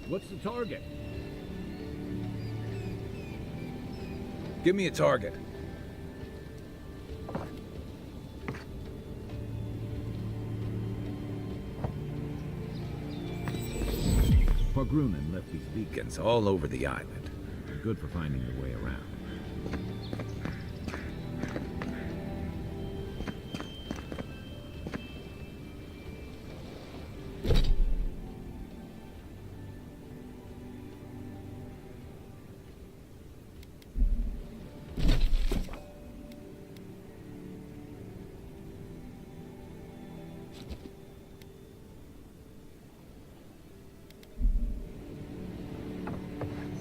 What's the target? Give me a target. Pogrunin left these beacons all over the island. Good for finding your way around.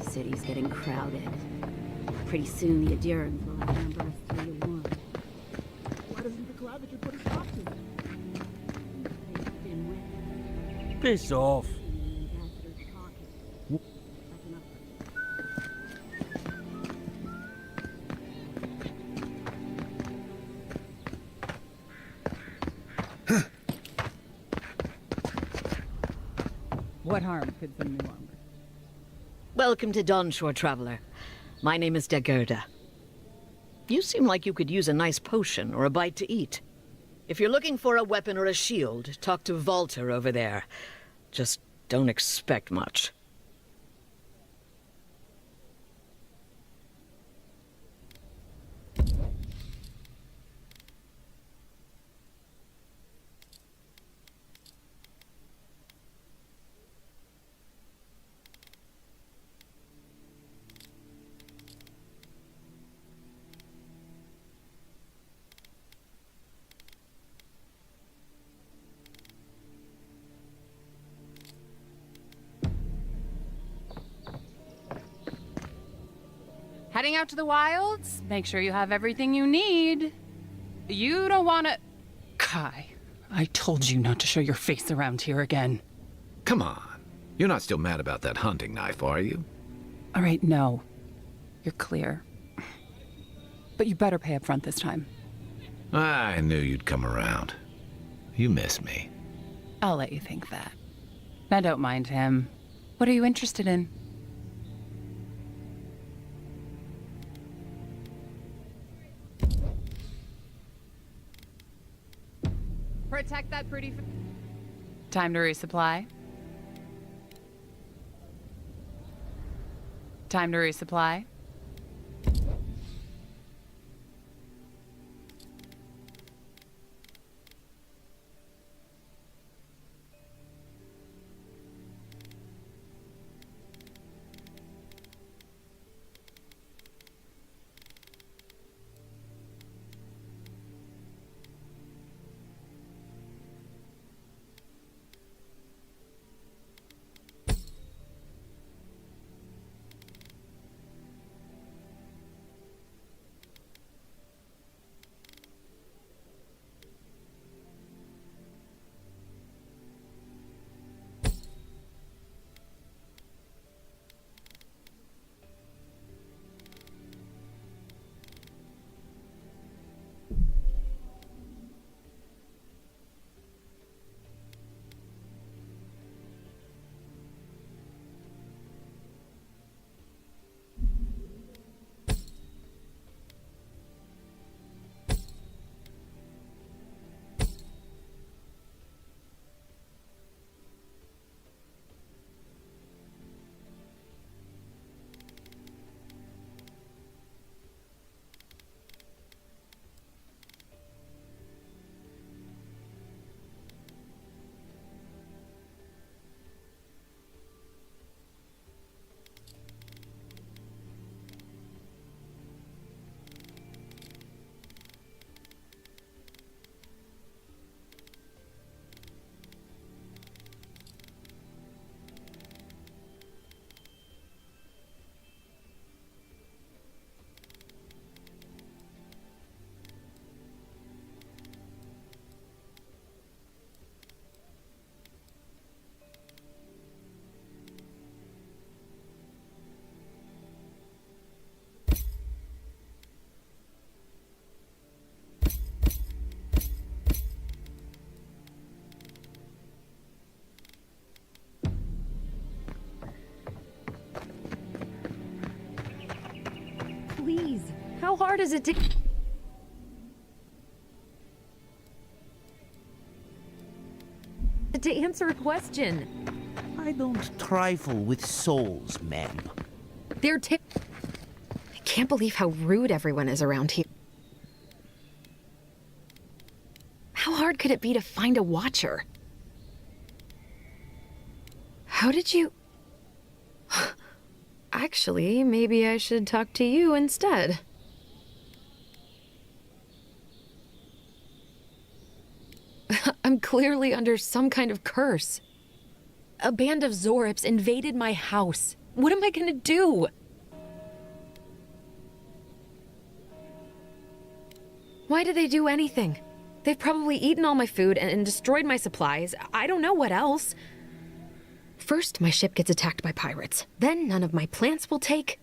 City's getting crowded. Pretty soon the adherents will outnumber us 3 to 1. Why doesn't the Claviture put a stop to it? Piss off. What harm could some new armor? Welcome to Dawnshore, Traveler. My name is Dagerda. You seem like you could use a nice potion or a bite to eat. If you're looking for a weapon or a shield, talk to Walter over there. Just don't expect much. Heading out to the wilds? Make sure you have everything you need. You don't want to... Kai, I told you not to show your face around here again. Come on. You're not still mad about that hunting knife, are you? All right, no. You're clear. But you better pay up front this time. I knew you'd come around. You miss me. I'll let you think that. Now don't mind him. What are you interested in? Protect that pretty... Time to resupply. Time to resupply. How hard is it to answer a question? I don't trifle with souls, ma'am. I can't believe how rude everyone is around here. How hard could it be to find a watcher? How did you... Actually, maybe I should talk to you instead. I'm clearly under some kind of curse. A band of Zorips invaded my house. What am I gonna do? Why did they do anything? They've probably eaten all my food and destroyed my supplies. I don't know what else. First, my ship gets attacked by pirates. Then none of my plants will take.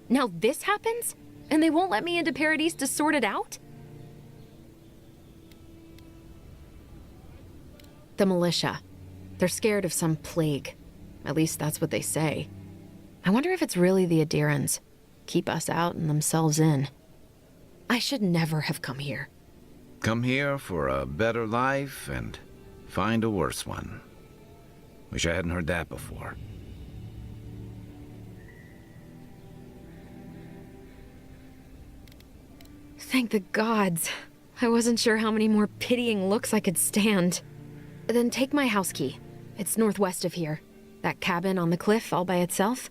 Now this happens? And they won't let me into Paradise to sort it out? The militia. They're scared of some plague. At least that's what they say. I wonder if it's really the Adirans. Keep us out and themselves in. I should never have come here. Come here for a better life and find a worse one. Wish I hadn't heard that before. Thank the gods. I wasn't sure how many more pitying looks I could stand. Then take my house key. It's northwest of here. That cabin on the cliff all by itself.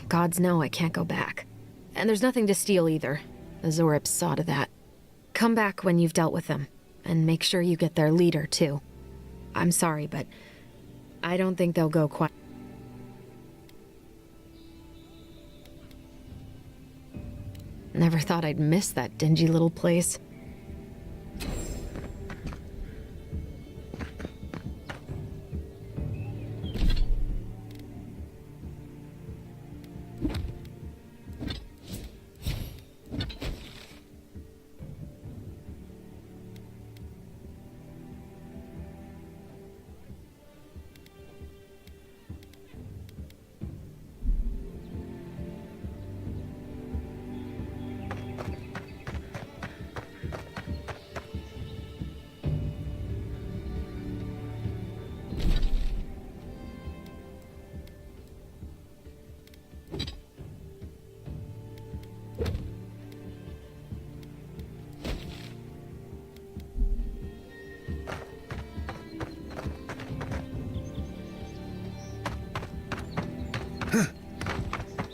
Gods know I can't go back. And there's nothing to steal either. The Zorips saw to that. Come back when you've dealt with them. And make sure you get their leader, too. I'm sorry, but I don't think they'll go quite... Never thought I'd miss that dingy little place.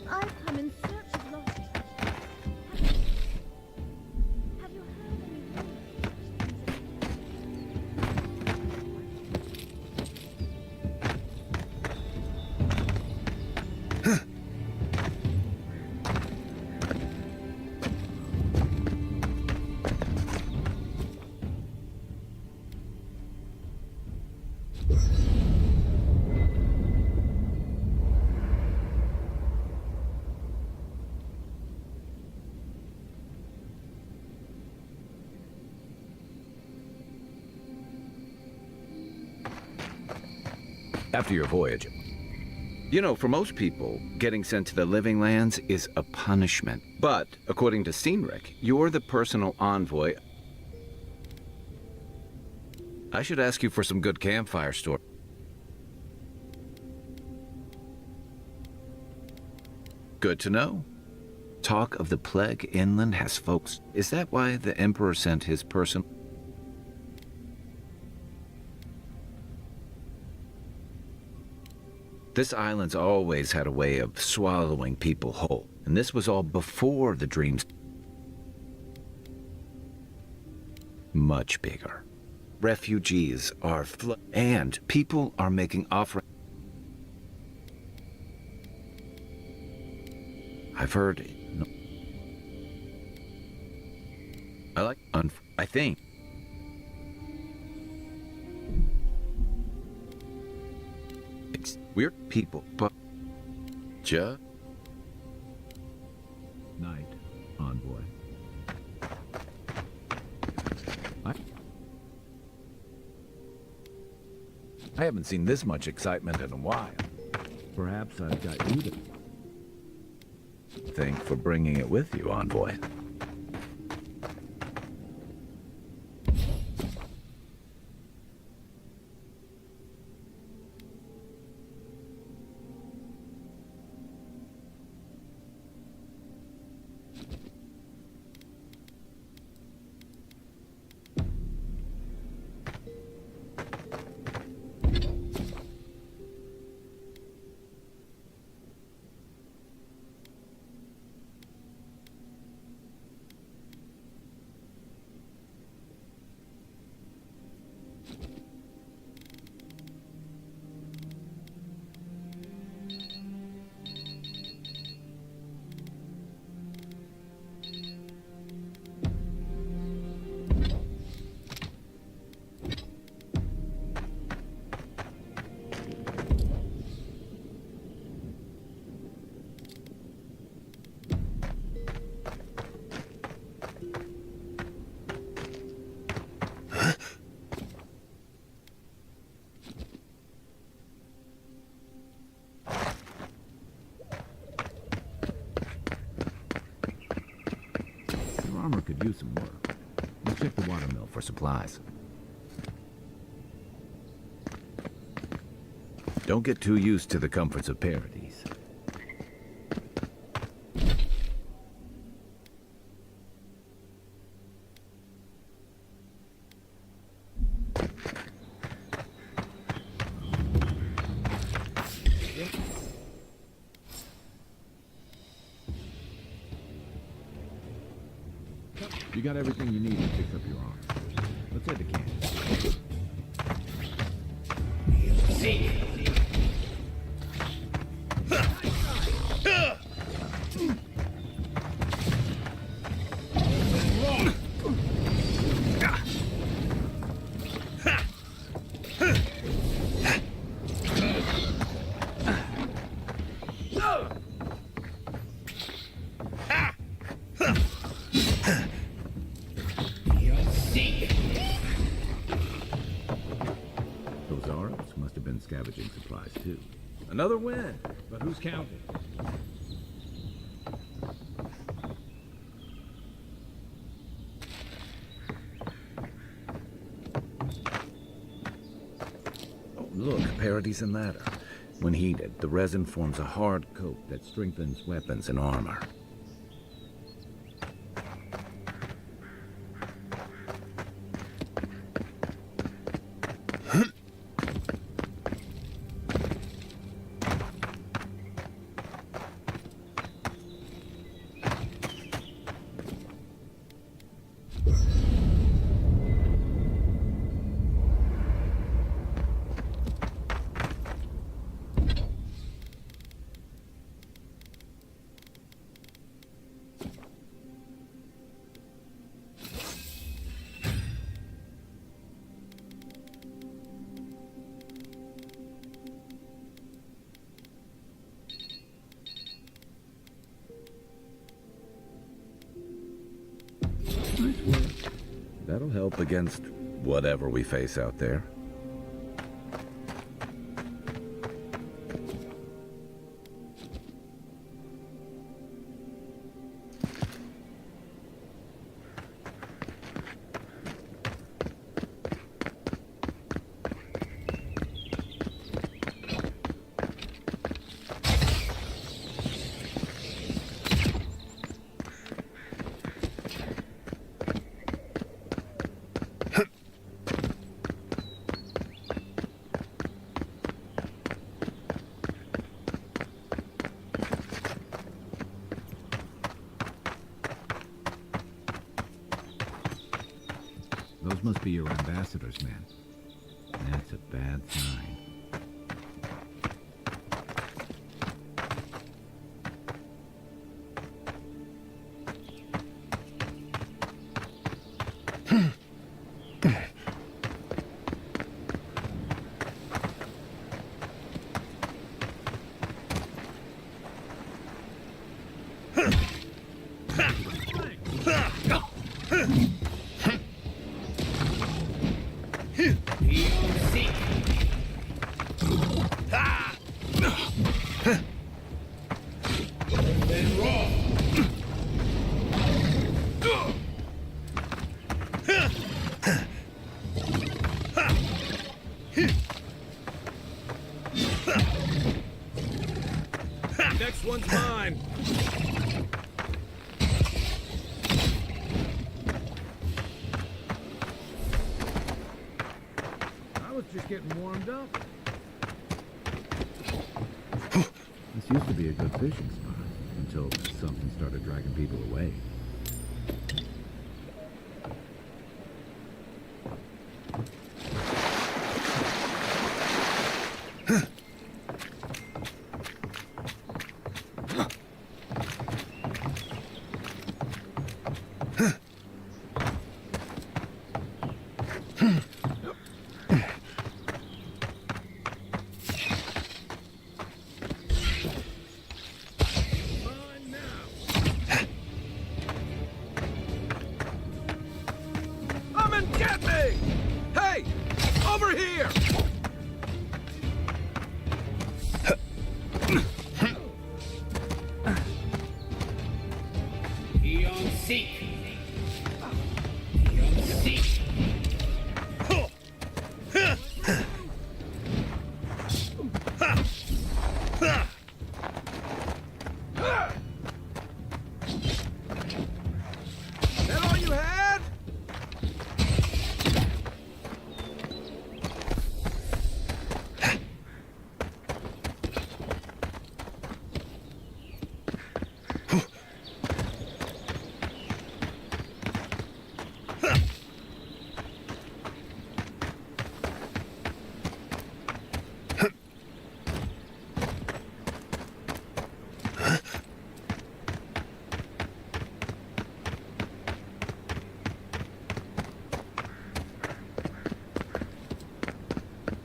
I've come in search of lost. Have you heard any After your voyage. You know, for most people, getting sent to the Living Lands is a punishment. But, according to Steenrick, you're the personal envoy. I should ask you for some good campfire story. Good to know. Talk of the plague inland has folks. Is that why the Emperor sent his person? This island's always had a way of swallowing people whole, and this was all before the dreams. Much bigger. Refugees are and people are making offerings. I've heard. I think. It's weird people, but just Night, envoy. I haven't seen this much excitement in a while. perhaps I've got you to. Think for bringing it with you, Envoy. Your armor could use some work. We'll check the watermill for supplies. Don't get too used to the comforts of Paradise. You got everything you need to fix up your armor. Let's head to camp. Those Arabs must have been scavenging supplies too. Another win. But who's counting? Oh, look, Paradise and ladder. When heated, the resin forms a hard coat that strengthens weapons and armor. That'll help against whatever we face out there. Those must be your ambassador's men. That's a bad sign. Then raw. Next one's mine. I was just getting warmed up. This used to be a good fishing spot until something started dragging people away. Come and get me! Hey! Over here! Eon Seek! Eon Seek! That all you had?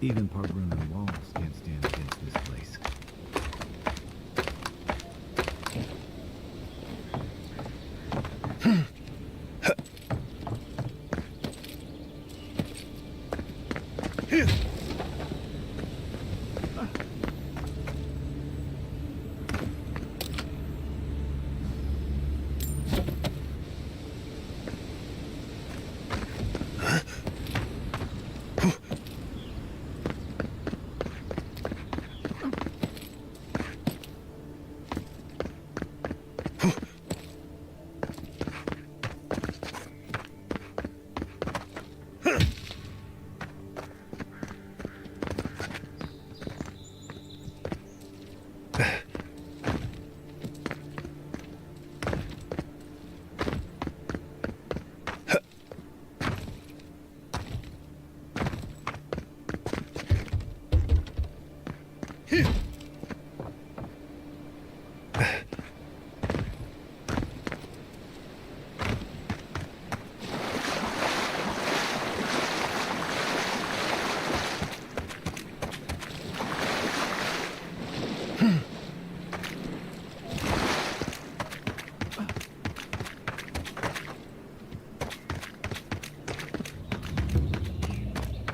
Even Pargrun and walls can't stand against this place.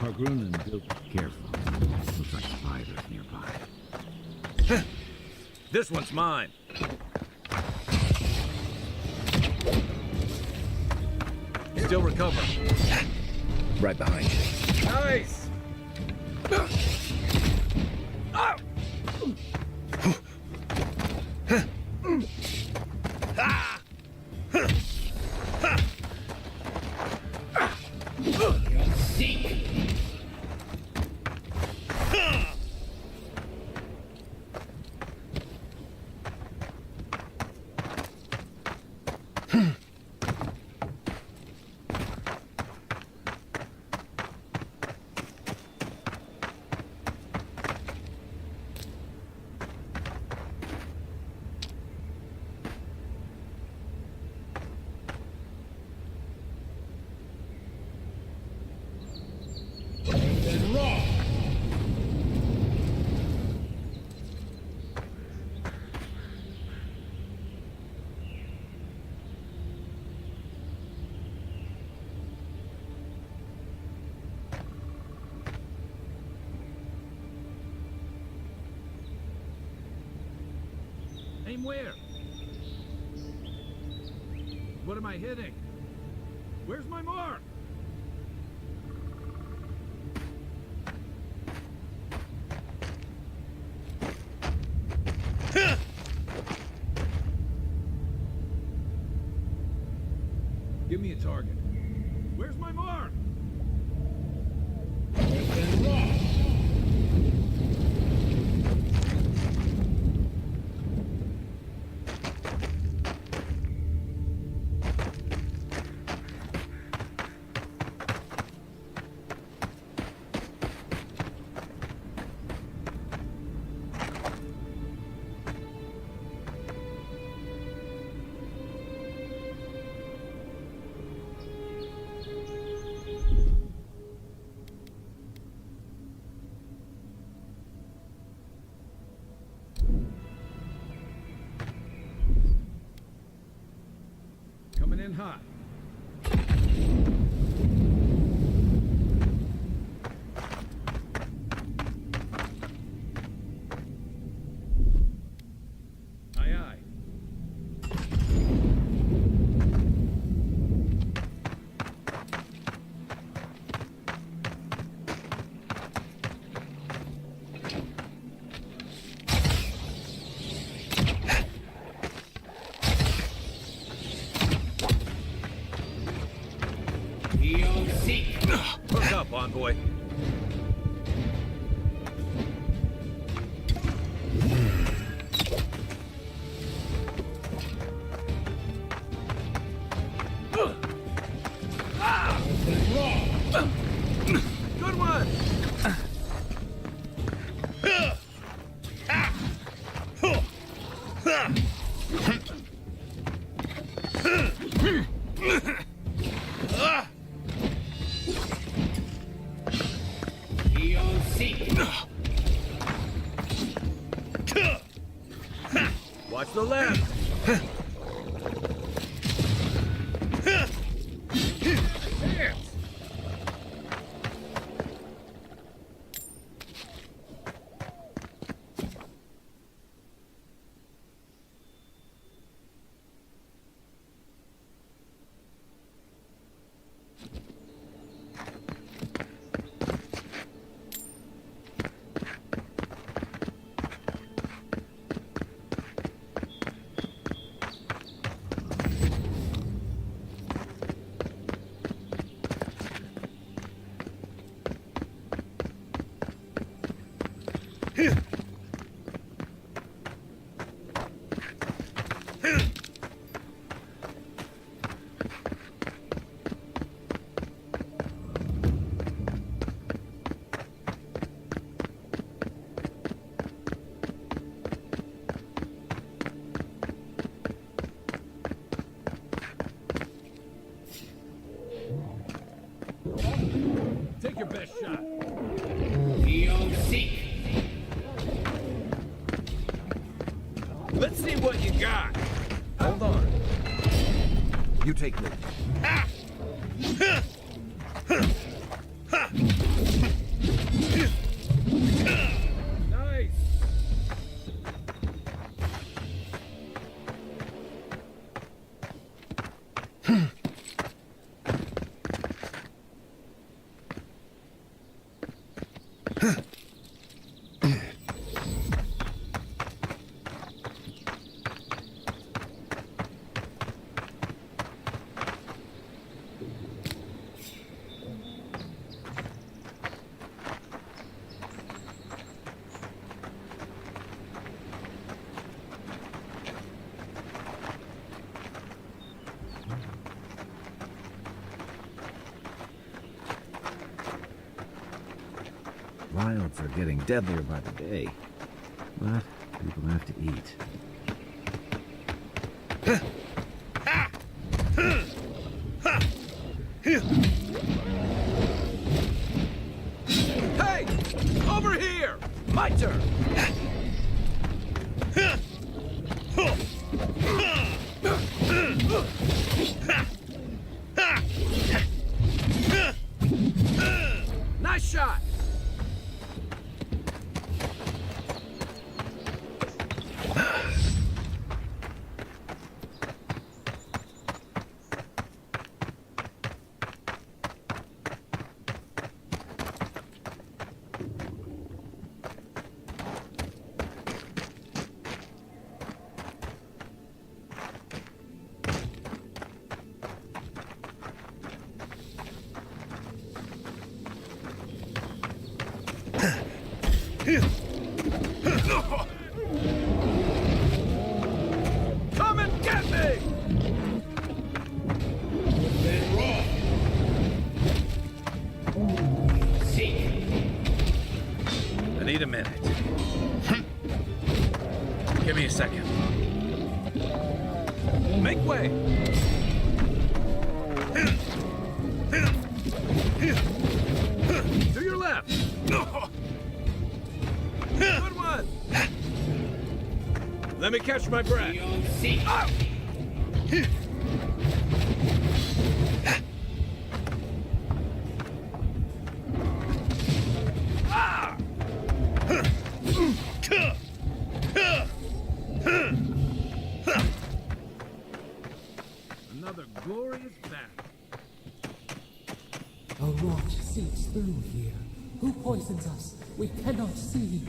Pargrun and Bill, careful. Looks like spiders nearby. This one's mine. Still recovering. Right behind you. Nice! Eon Seek! And raw! Aim where? What am I hitting? Where's my mark? Give me a target. Where's my mark? Then rock. Coming in hot. Aye, aye. Be on seek. Hook up, envoy. Then rock. Good one! Be on seek. Watch the left! Take your best shot. Be on seek. Let's see what you got. Hold on. You take me. Nice. Wilds are getting deadlier by the day, but people have to eat. Hey! Over here! My turn! Nice shot! Give me a second. Make way! To your left! Good one! Let me catch my breath. Beyond seek. Another glorious battle. A rot seeps through here. Who poisons us? We cannot see.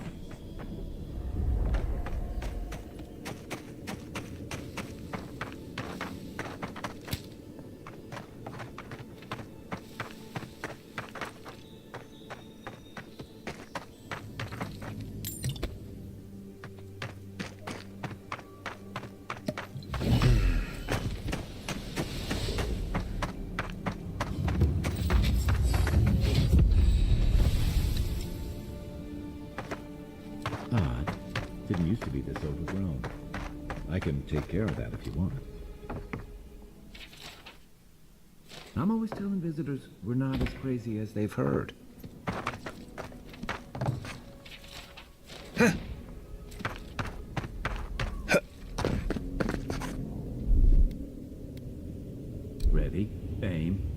Odd. Didn't used to be this overgrown. I can take care of that if you want. I'm always telling visitors we're not as crazy as they've heard. Ready? Aim.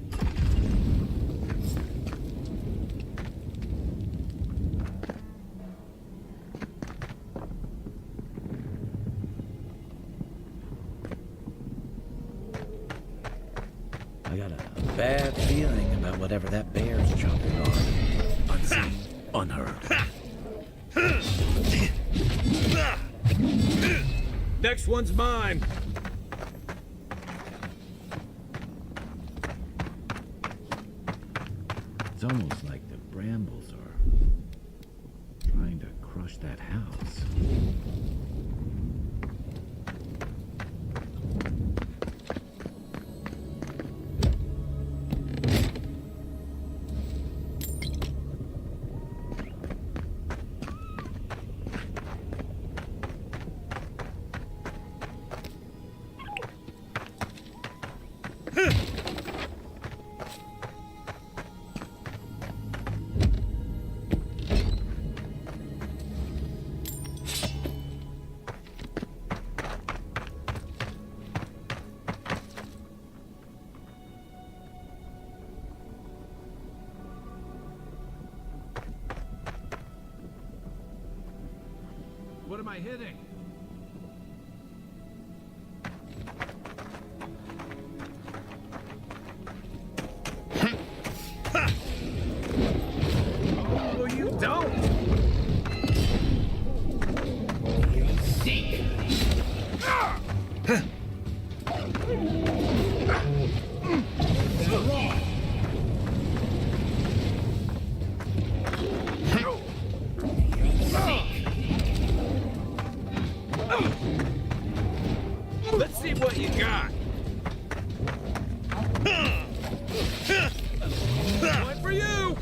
I got a bad feeling about whatever that bear's chomping on. Unseen, unheard. Next one's mine. It's almost like the brambles are trying to crush that house. What am I hitting? Oh, you don't! Beyond seek. Wrong. Let's see what you got. One for you!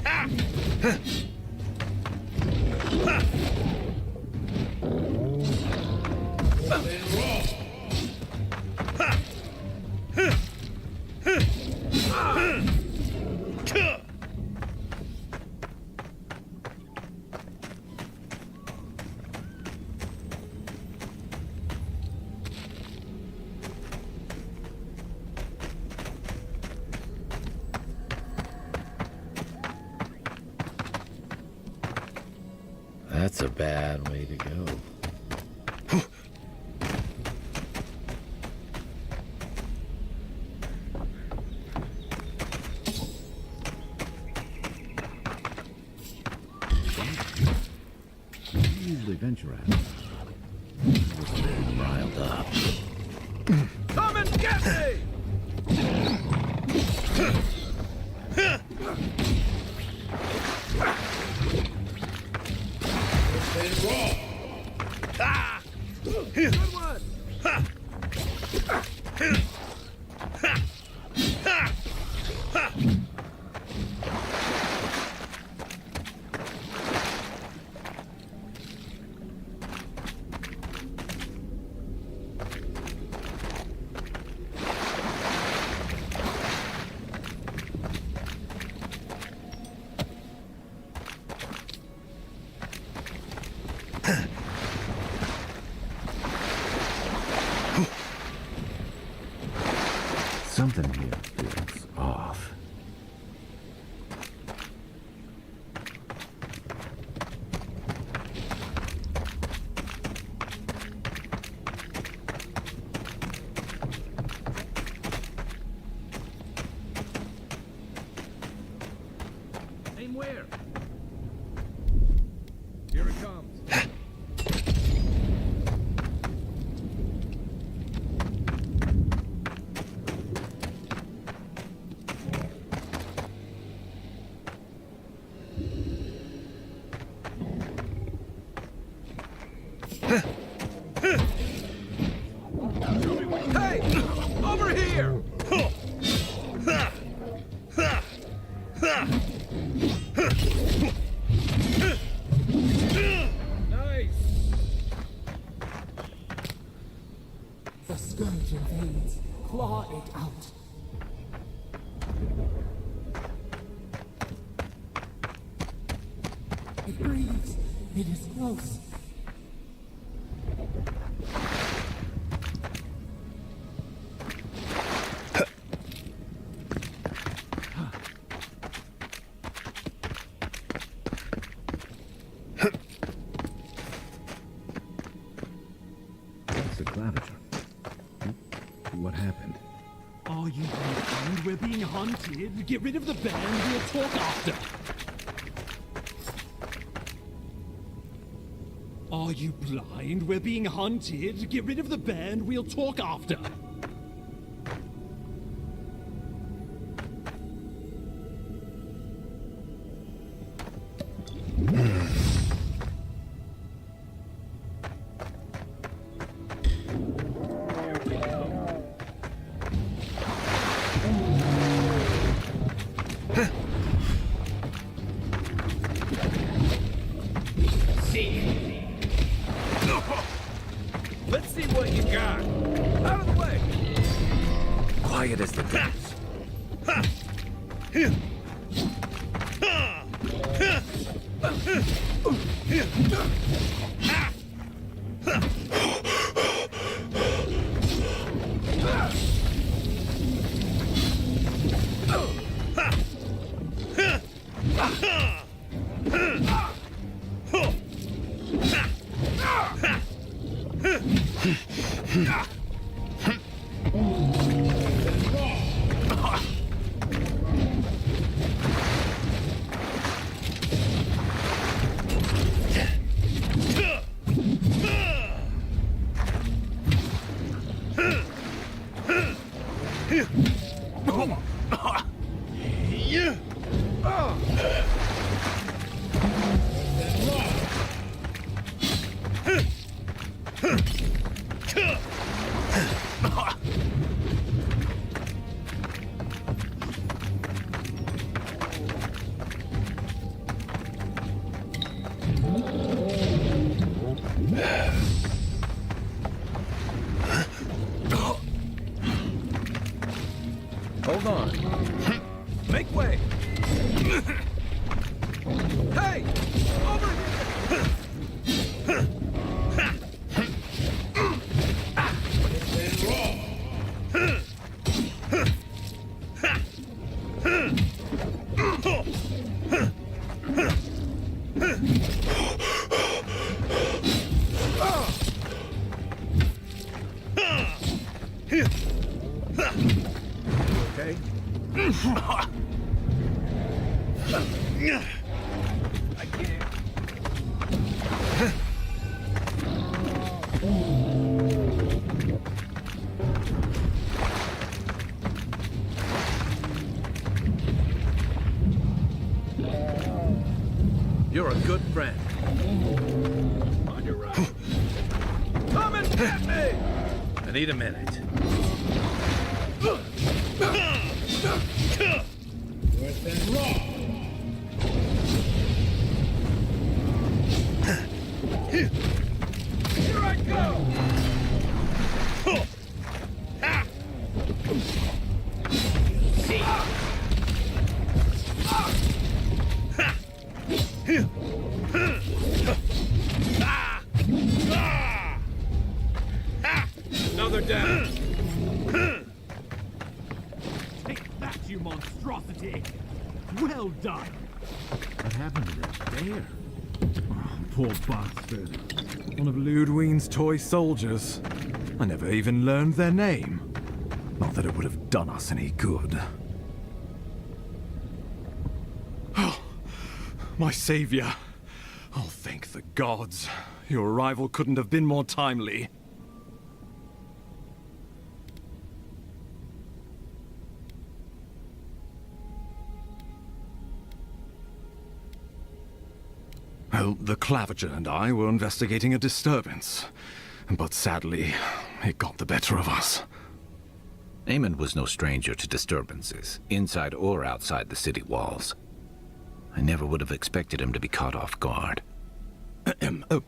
That's a bad way to go. I usually venture out. Riled up. Come and get me! Good one! Something here feels off. Aim where? Here it comes. Hey! Over here! Nice! The scourge invades. Claw it out. It breathes. It is close. It's the claviger. What happened? Are you blind? We're being hunted. Get rid of the band. We'll talk after. Are you blind? We're being hunted. Get rid of the band. We'll talk after. Let's see what you got. Out of the way! Quiet as the dance. Hold on. Make way! Hey! Over here! Okay? I can't. You're a good friend. On your right. Come and get me! I need a minute. Worse than wrong. Here I go! Another down. dig. Well done. What happened to that bear? Oh, poor bastard. One of Ludwine's toy soldiers. I never even learned their name. Not that it would have done us any good. Oh, my savior. Oh, thank the gods. Your arrival couldn't have been more timely. Well, the Clavager and I were investigating a disturbance. But sadly, it got the better of us. Eamon was no stranger to disturbances, inside or outside the city walls. I never would have expected him to be caught off guard.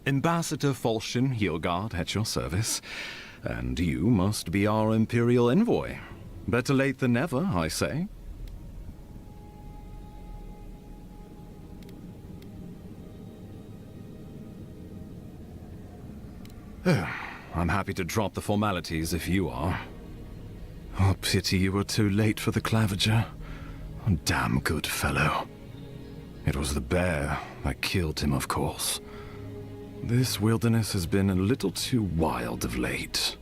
Ambassador Falchion Heelguard at your service. And you must be our Imperial envoy. Better late than never, I say. I'm happy to drop the formalities if you are. Oh, pity you were too late for the Clavager. A damn good fellow. It was the bear that killed him, of course. This wilderness has been a little too wild of late.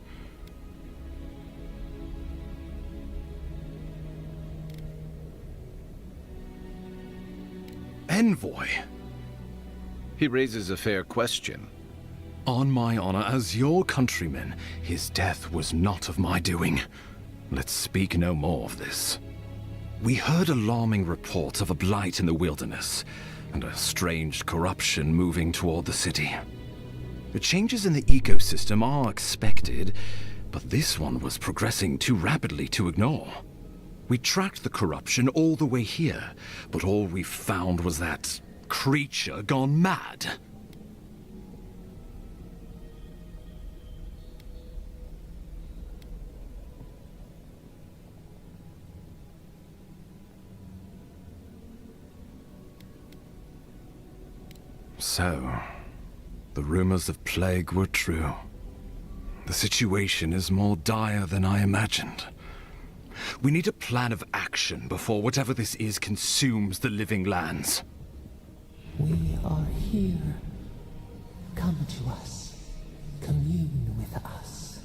Envoy? He raises a fair question. On my honor as your countryman, his death was not of my doing. Let's speak no more of this. We heard alarming reports of a blight in the wilderness, and a strange corruption moving toward the city. The changes in the ecosystem are expected, but this one was progressing too rapidly to ignore. We tracked the corruption all the way here, but all we found was that creature gone mad. So, the rumors of plague were true. The situation is more dire than I imagined. We need a plan of action before whatever this is consumes the living lands. We are here. Come to us. Commune with us.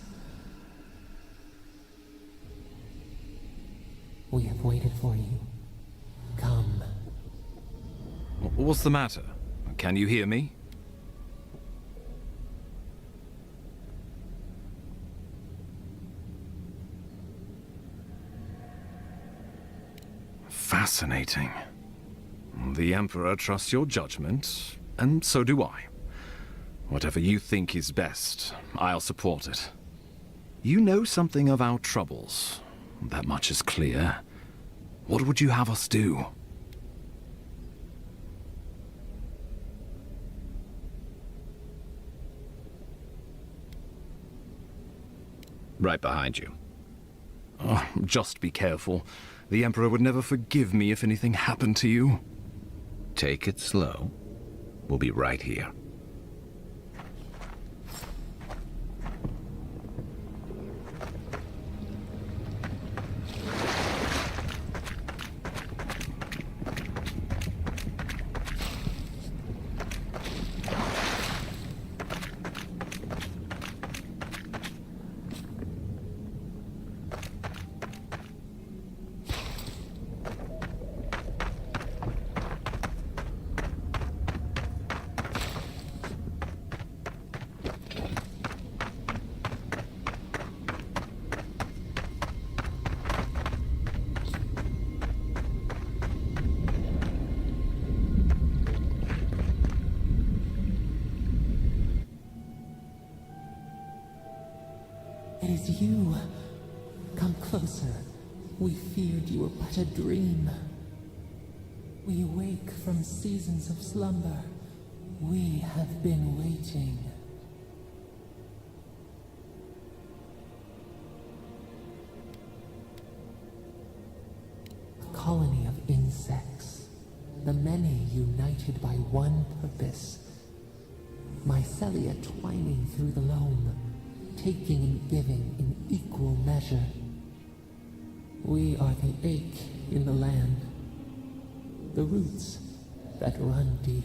We have waited for you. Come. What's the matter? Can you hear me? Fascinating. The Emperor trusts your judgment, and so do I. Whatever you think is best, I'll support it. You know something of our troubles. That much is clear. What would you have us do? Right behind you. Oh, just be careful. The Emperor would never forgive me if anything happened to you. Take it slow. We'll be right here. It is you. Come closer. We feared you were but a dream. We awake from seasons of slumber. We have been waiting. A colony of insects. The many united by one purpose. Mycelia twining through the loam, taking and giving in equal measure. We are the ache in the land, the roots that run deep.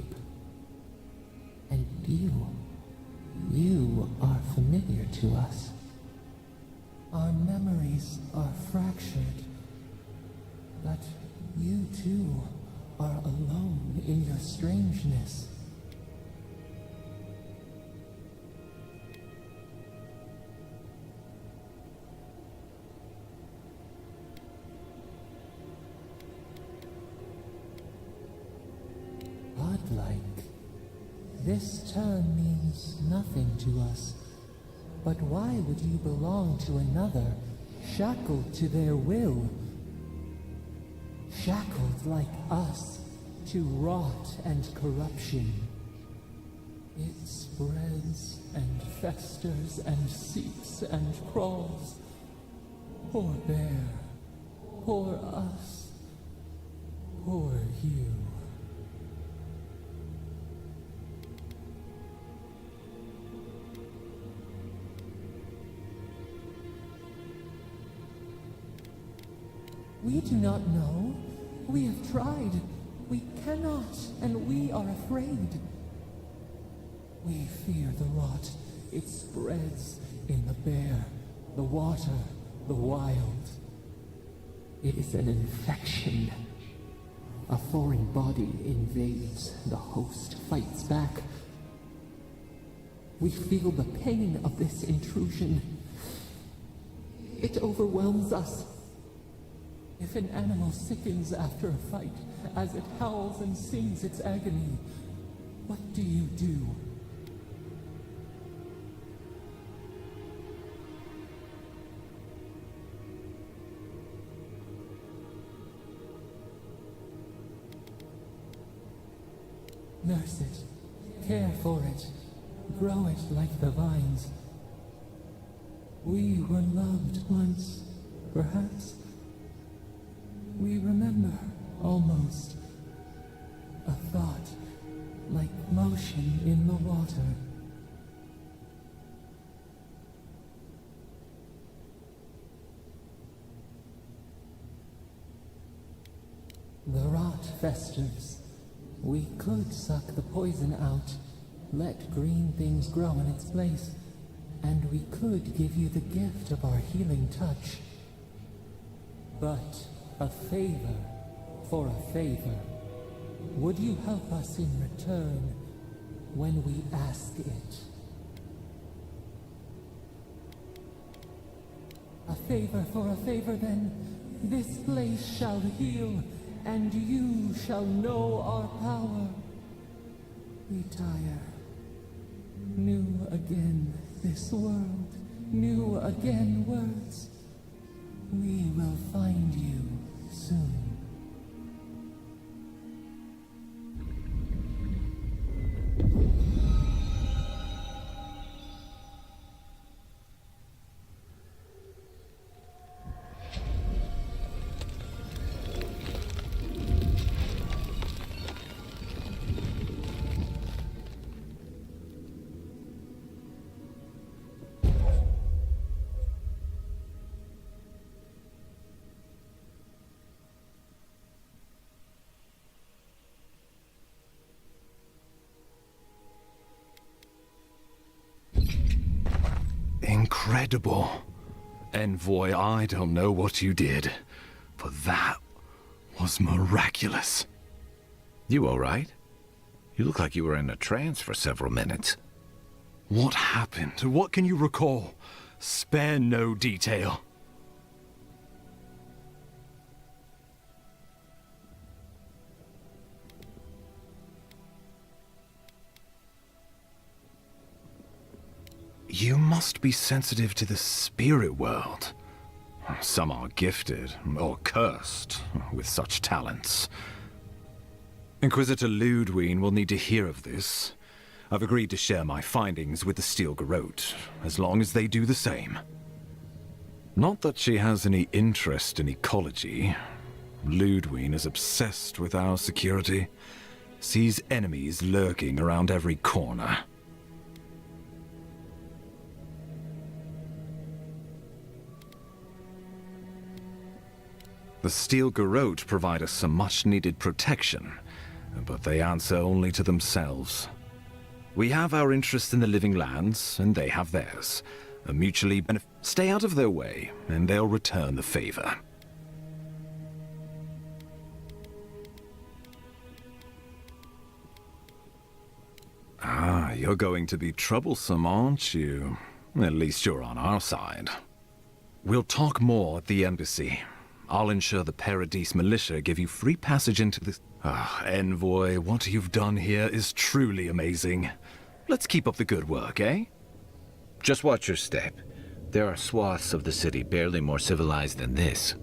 And you are familiar to us. Our memories are fractured, but you too are alone in your strangeness. Godlike. This term means nothing to us. But why would you belong to another, shackled to their will? Shackled like us to rot and corruption. It spreads and festers and seeps and crawls. Poor bear, poor us, poor you. We do not know. We have tried. We cannot, and we are afraid. We fear the rot. It spreads in the bear, the water, the wild. It is an infection. A foreign body invades. The host fights back. We feel the pain of this intrusion. It overwhelms us. If an animal sickens after a fight, as it howls and sings its agony, what do you do? Nurse it, care for it, grow it like the vines. We were loved once, perhaps. We remember, almost, a thought, like motion in the water. The rot festers. We could suck the poison out, let green things grow in its place, and we could give you the gift of our healing touch. But a favor for a favor. Would you help us in return when we ask it? A favor for a favor, then. This place shall heal, and you shall know our power. Retire. New again this world, new again words. We will find you soon. Incredible. Envoy, I don't know what you did, but that was miraculous. You all right? You look like you were in a trance for several minutes. What happened? What can you recall? Spare no detail. You must be sensitive to the spirit world. Some are gifted, or cursed, with such talents. Inquisitor Ludwig will need to hear of this. I've agreed to share my findings with the Steel Garrote, as long as they do the same. Not that she has any interest in ecology. Ludwig is obsessed with our security, sees enemies lurking around every corner. The Steel Garrote provide us some much-needed protection, but they answer only to themselves. We have our interest in the living lands, and they have theirs. A mutually stay out of their way, and they'll return the favor. Ah, you're going to be troublesome, aren't you? At least you're on our side. We'll talk more at the embassy. I'll ensure the Paradise militia give you free passage into this... Ah, Envoy, what you've done here is truly amazing. Let's keep up the good work, eh? Just watch your step. There are swaths of the city barely more civilized than this.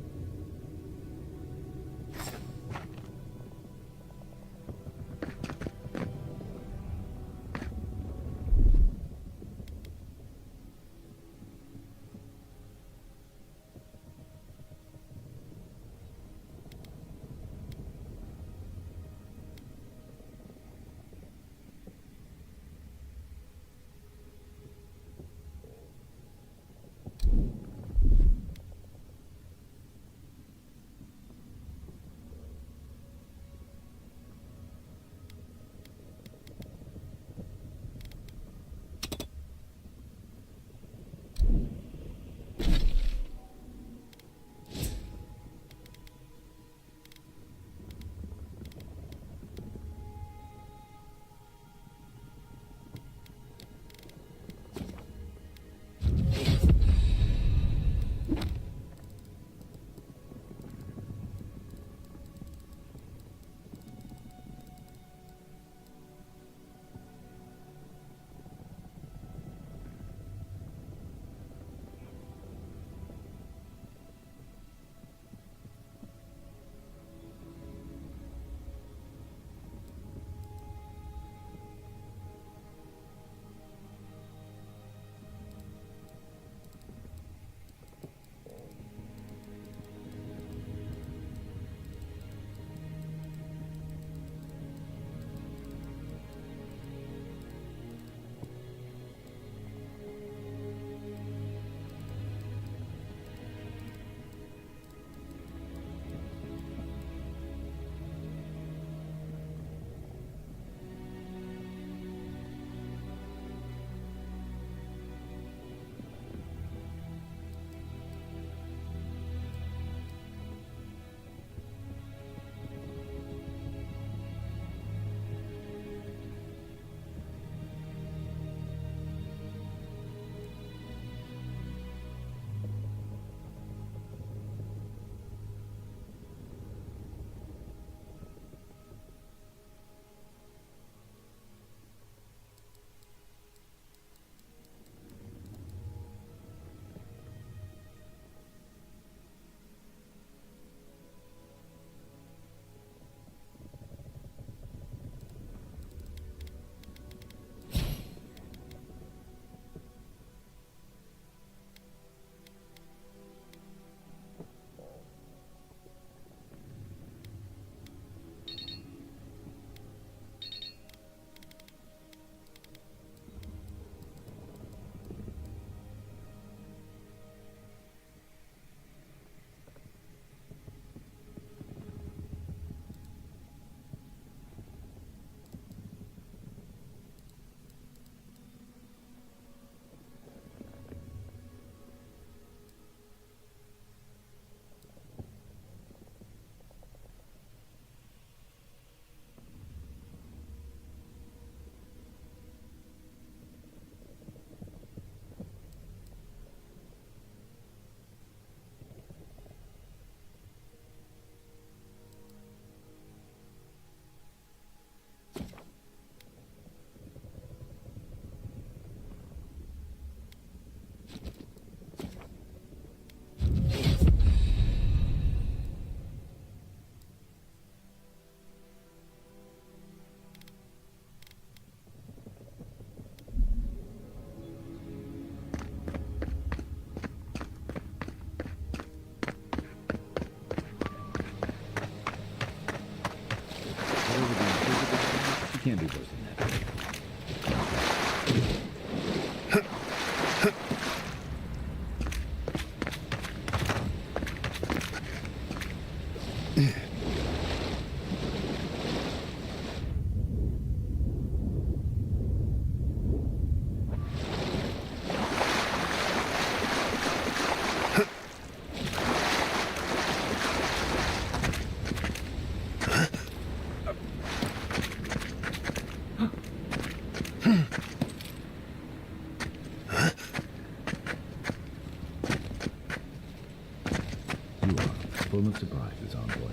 full of surprises, envoy.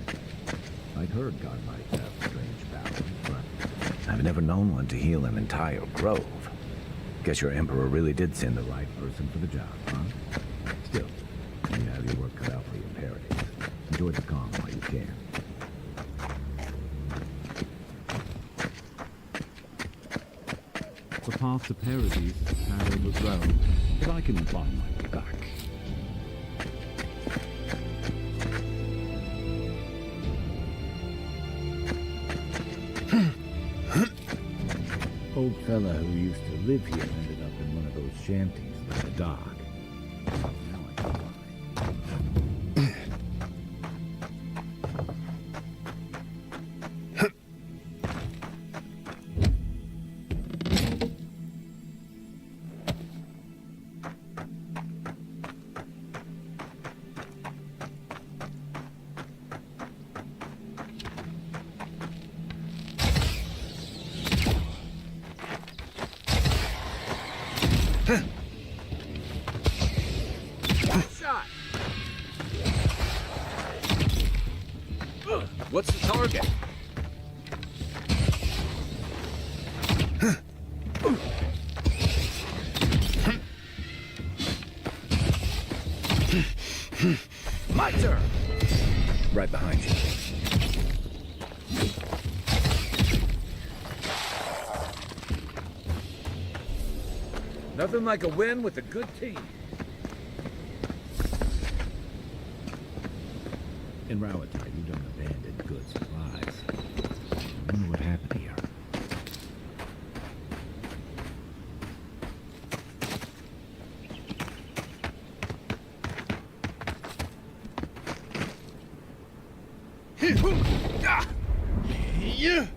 I'd heard God might have strange powers, but I've never known one to heal an entire grove. Guess your emperor really did send the right person for the job, huh? Still, you have your work cut out for you, Paradise. Enjoy the calm while you can. The path to Paradise had overgrown, but I can find my way back. Old fella who used to live here ended up in one of those shanties by the dock. Now I know why. What's the target? My turn. Right behind you. Nothing like a win with a good team. In Rowatide, you don't abandon good supplies. I wonder what happened here. Yeah.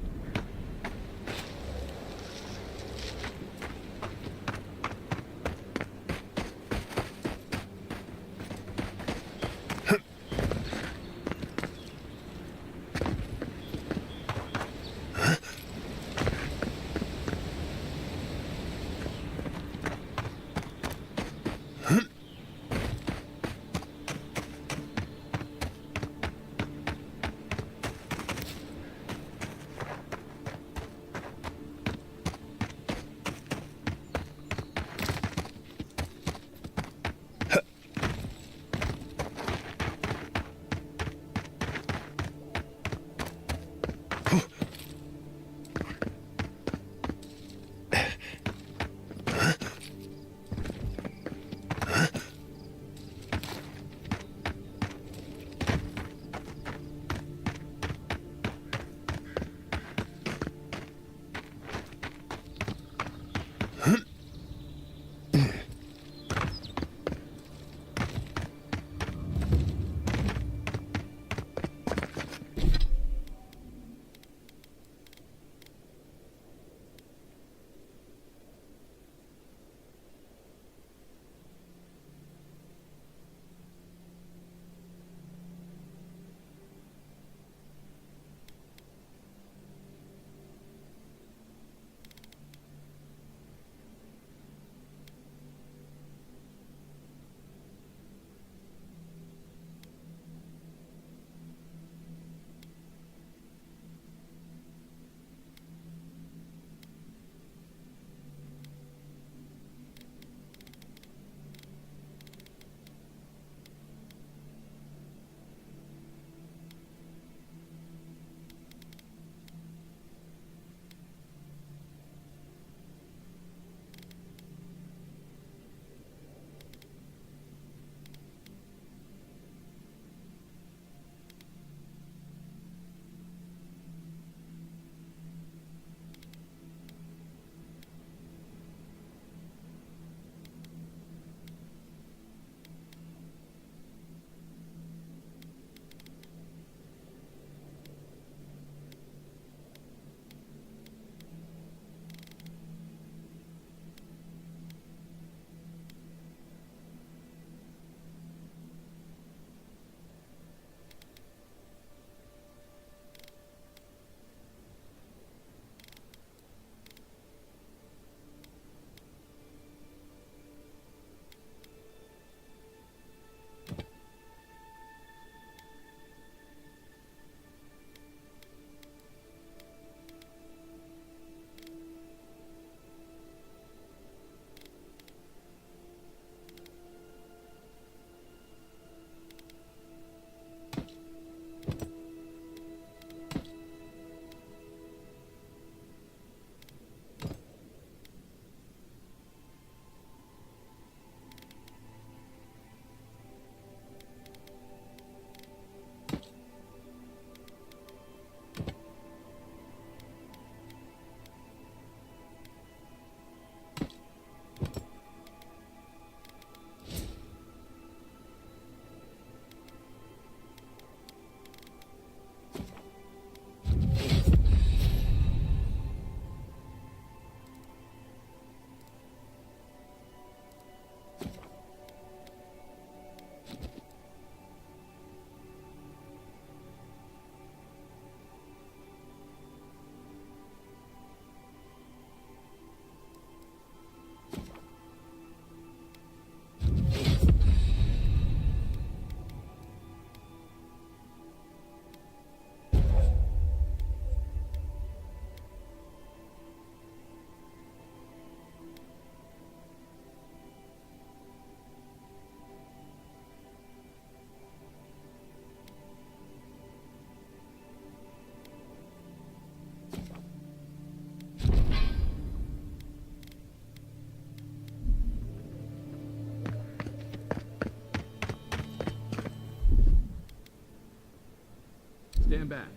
Stand back.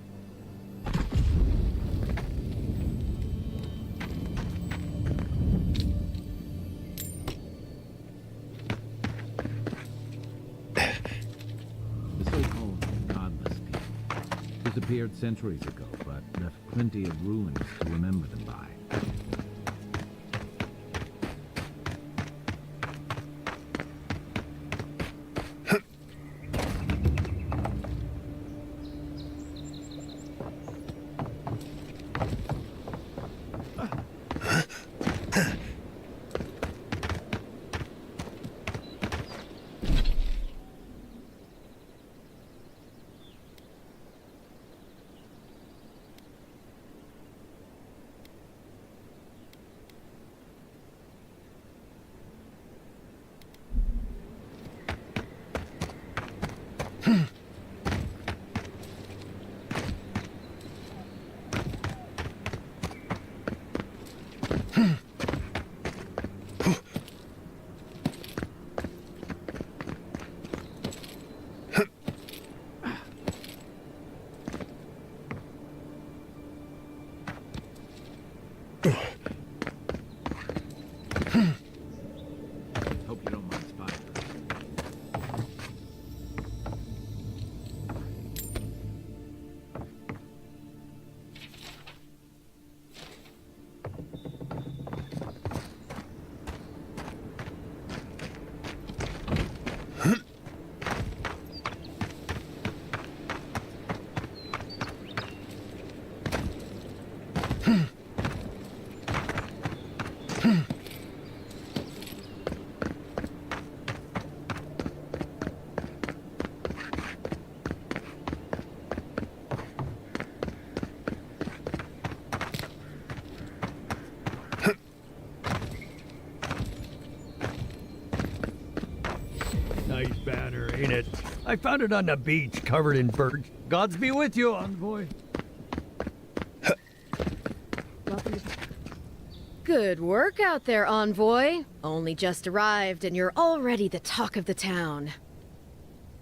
The so-called godless people disappeared centuries ago, but left plenty of ruins to remember them by. Hope you don't mind spiders. Nice banner, ain't it? I found it on the beach, covered in birch. Gods be with you, envoy. Good work out there, envoy. Only just arrived and you're already the talk of the town.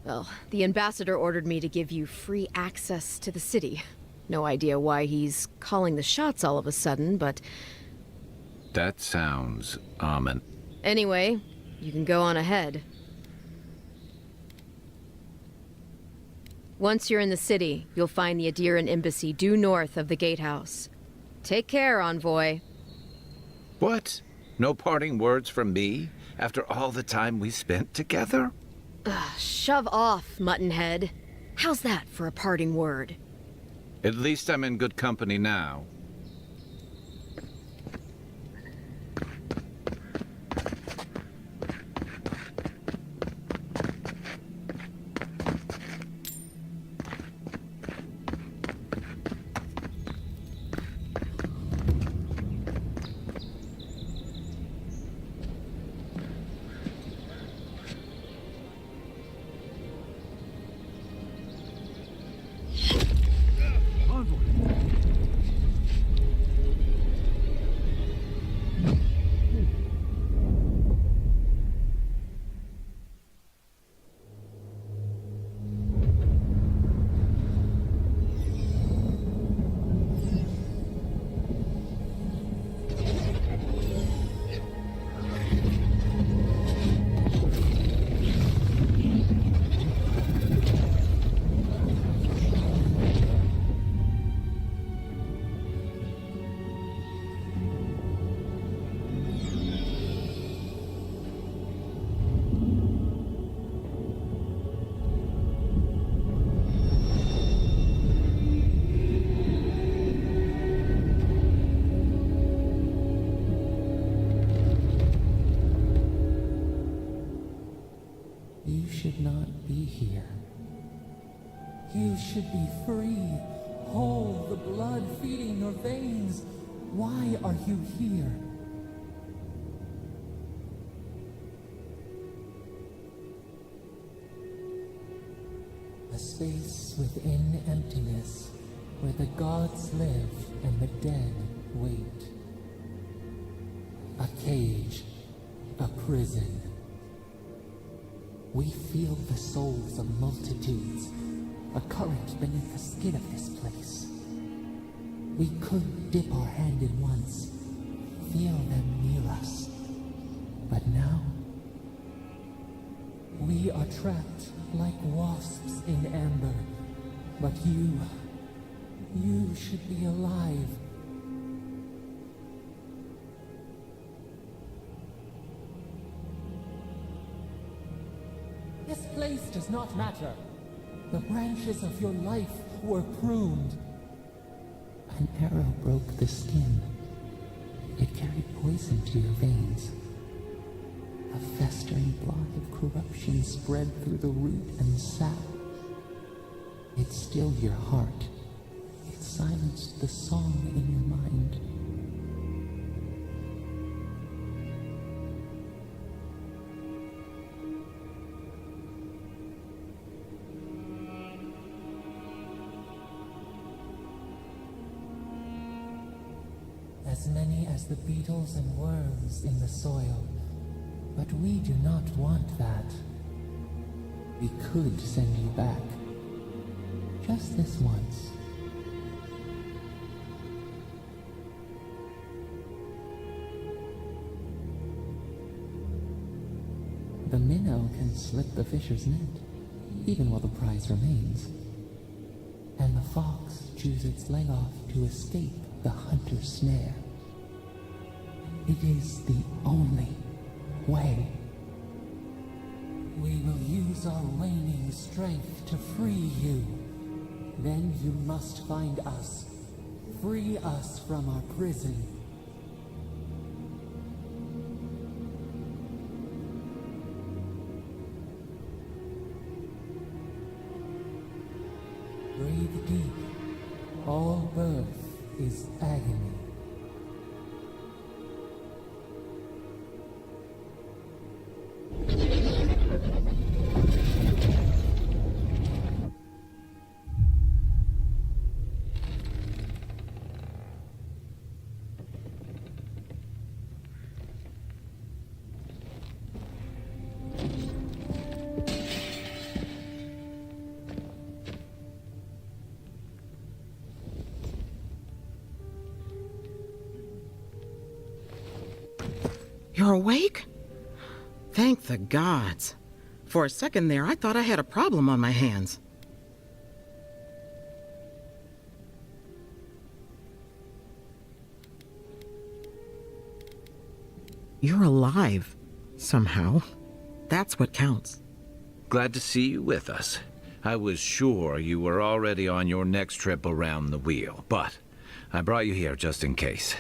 Well, the ambassador ordered me to give you free access to the city. No idea why he's calling the shots all of a sudden, but... That sounds Anyway, you can go on ahead. Once you're in the city, you'll find the Adiran embassy due north of the gatehouse. Take care, envoy. What? No parting words from me after all the time we spent together? Shove off, Muttonhead. How's that for a parting word? At least I'm in good company now. You should not be here. You should be free, whole, the blood feeding your veins. Why are you here? A space within emptiness, where the gods live and the dead wait. A cage, a prison. We feel the souls of multitudes, a current beneath the skin of this place. We could dip our hand in once, feel them near us. But now, we are trapped like wasps in amber. But you should be alive. This place does not matter. The branches of your life were pruned. An arrow broke the skin. It carried poison to your veins. A festering blot of corruption spread through the root and sap. It stilled your heart. It silenced the song in your mind. As many as the beetles and worms in the soil. But we do not want that. We could send you back. Just this once. The minnow can slip the fisher's net, even while the prize remains. And the fox chews its leg off to escape the hunter's snare. It is the only way. We will use our waning strength to free you. Then you must find us. Free us from our prison. Breathe deep. All birth is agony. You're awake? Thank the gods. For a second there, I thought I had a problem on my hands. You're alive, somehow. That's what counts. Glad to see you with us. I was sure you were already on your next trip around the wheel, but I brought you here just in case.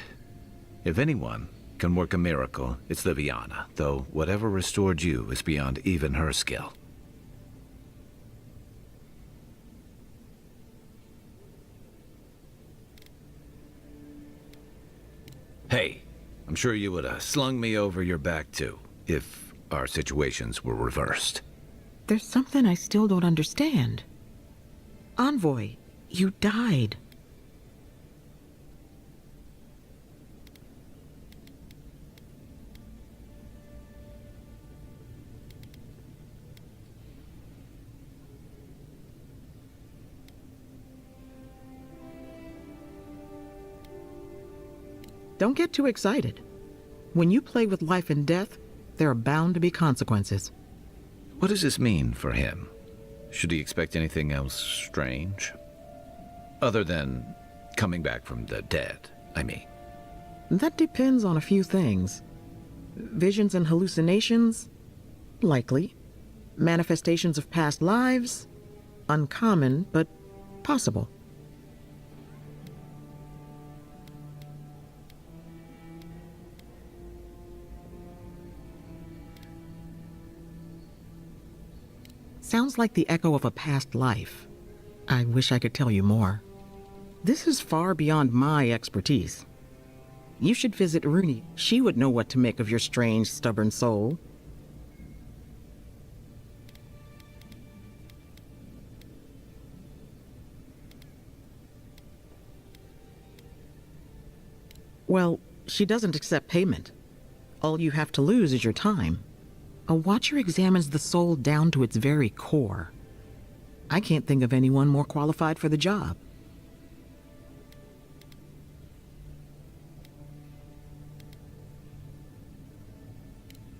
If anyone can work a miracle, it's Liviana, though whatever restored you is beyond even her skill. Hey, I'm sure you would have slung me over your back too, if our situations were reversed. There's something I still don't understand. Envoy, you died. Don't get too excited. When you play with life and death, there are bound to be consequences. What does this mean for him? Should he expect anything else strange? Other than coming back from the dead, I mean. That depends on a few things. Visions and hallucinations? Likely. Manifestations of past lives? Uncommon, but possible. Sounds like the echo of a past life. I wish I could tell you more. This is far beyond my expertise. You should visit Rooney. She would know what to make of your strange, stubborn soul. Well, she doesn't accept payment. All you have to lose is your time. A watcher examines the soul down to its very core. I can't think of anyone more qualified for the job.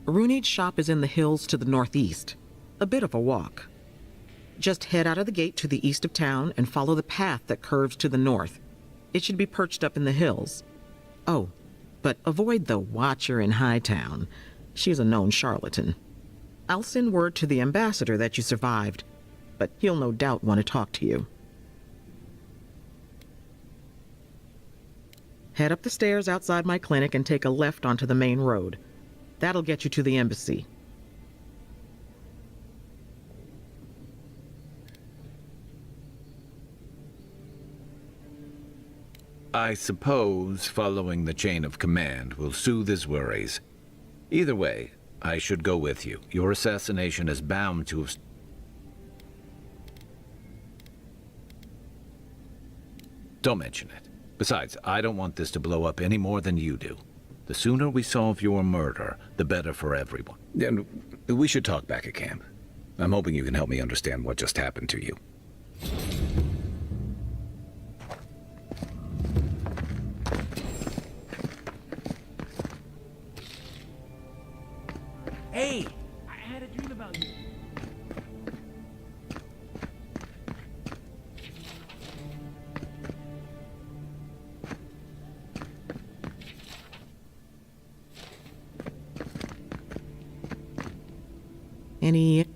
Runaid's shop is in the hills to the northeast. A bit of a walk. Just head out of the gate to the east of town and follow the path that curves to the north. It should be perched up in the hills. Oh, but avoid the Watcher in Hightown. She's a known charlatan. I'll send word to the ambassador that you survived, but he'll no doubt want to talk to you. Head up the stairs outside my clinic and take a left onto the main road. That'll get you to the embassy. I suppose following the chain of command will soothe his worries. Either way, I should go with you. Your assassination is bound to have... Don't mention it. Besides, I don't want this to blow up any more than you do. The sooner we solve your murder, the better for everyone. And we should talk back at camp. I'm hoping you can help me understand what just happened to you. Hey, I had a dream about you. Any...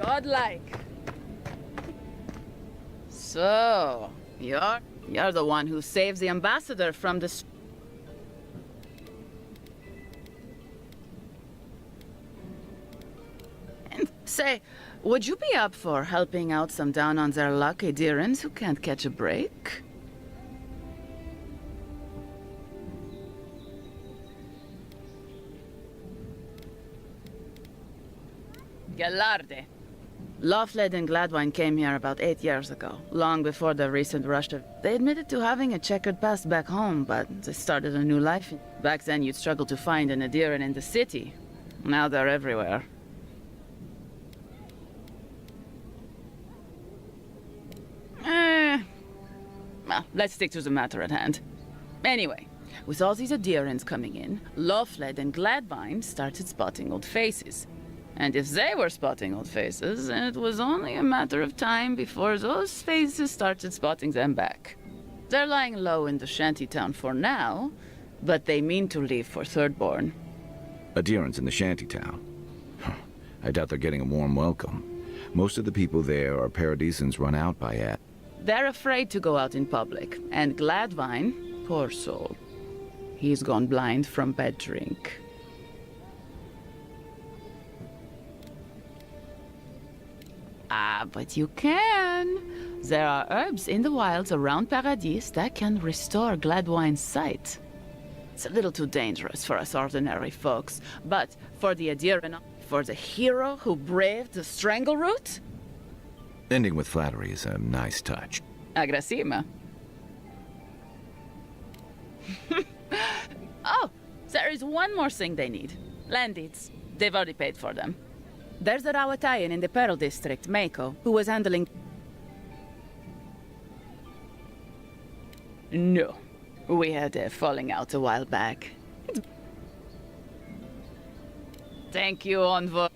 Godlike. So, you're the one who saves the ambassador from the... And say, would you be up for helping out some down-on-their-luck Adirans who can't catch a break? Galarde. Loftlead and Gladwine came here about 8 years ago, long before the recent rush of... They admitted to having a checkered past back home, but they started a new life. Back then, you'd struggle to find an Adiran in the city. Now they're everywhere. Well, let's stick to the matter at hand. Anyway, with all these Adirans coming in, Loftlead and Gladwine started spotting old faces. And if they were spotting old faces, it was only a matter of time before those faces started spotting them back. They're lying low in the shantytown for now, but they mean to leave for Thirdborn. Adirans in the shantytown. I doubt they're getting a warm welcome. Most of the people there are Paradisans run out by it. They're afraid to go out in public, and Gladwine, poor soul, he's gone blind from bad drink. Ah, but you can. There are herbs in the wilds around Paradis that can restore Gladwine's sight. It's a little too dangerous for us ordinary folks, but for the Adiran, for the hero who braved the strangle route? Ending with flattery is a nice touch. Aggressima. Oh, there is one more thing they need. Land deeds. They've already paid for them. There's a Rawatayan in the Pearl District, Mako, who was handling... No. We had a falling out a while back. Thank you, Envoy.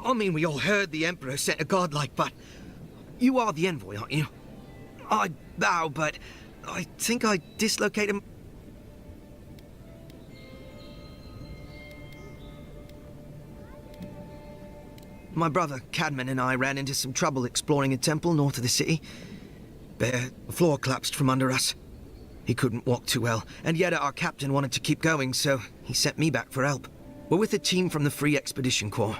I mean, we all heard the Emperor sent a godlike, but you are the envoy, aren't you? I bow, but I think I dislocate him. My brother, Cadman, and I ran into some trouble exploring a temple north of the city. The floor collapsed from under us. He couldn't walk too well, and yet our captain wanted to keep going, so he sent me back for help. We're with a team from the Free Expedition Corps.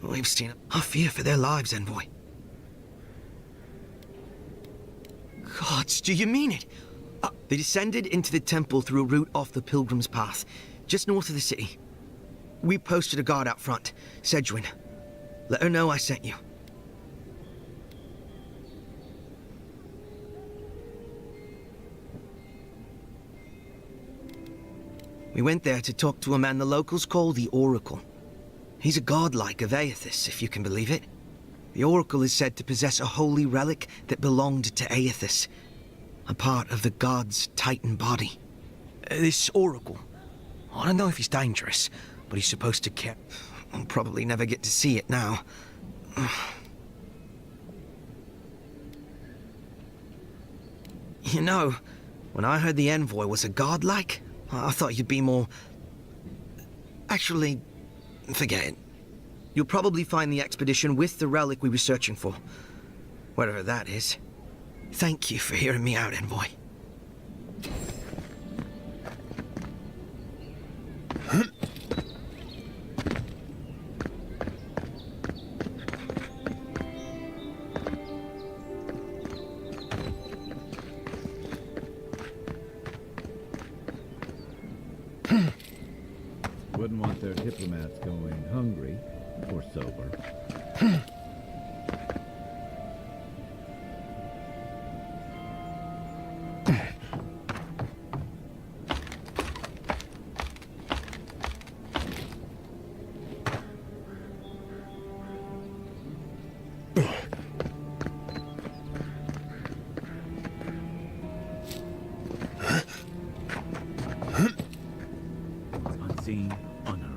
We've seen it. I fear for their lives, Envoy. Gods, do you mean it? They descended into the temple through a route off the Pilgrim's Path, just north of the city. We posted a guard out front, Sedgwin. Let her know I sent you. We went there to talk to a man the locals call the Oracle. He's a godlike of Aethys, if you can believe it. The Oracle is said to possess a holy relic that belonged to Aethys, a part of the god's Titan body. This Oracle, I don't know if he's dangerous, but he's supposed to care. I'll probably never get to see it now. You know, when I heard the Envoy was a godlike, I thought you'd be more... Actually, forget it. You'll probably find the expedition with the relic we were searching for. Whatever that is. Thank you for hearing me out, Envoy. Wouldn't want their diplomats going hungry or sober. Unseen, unheard.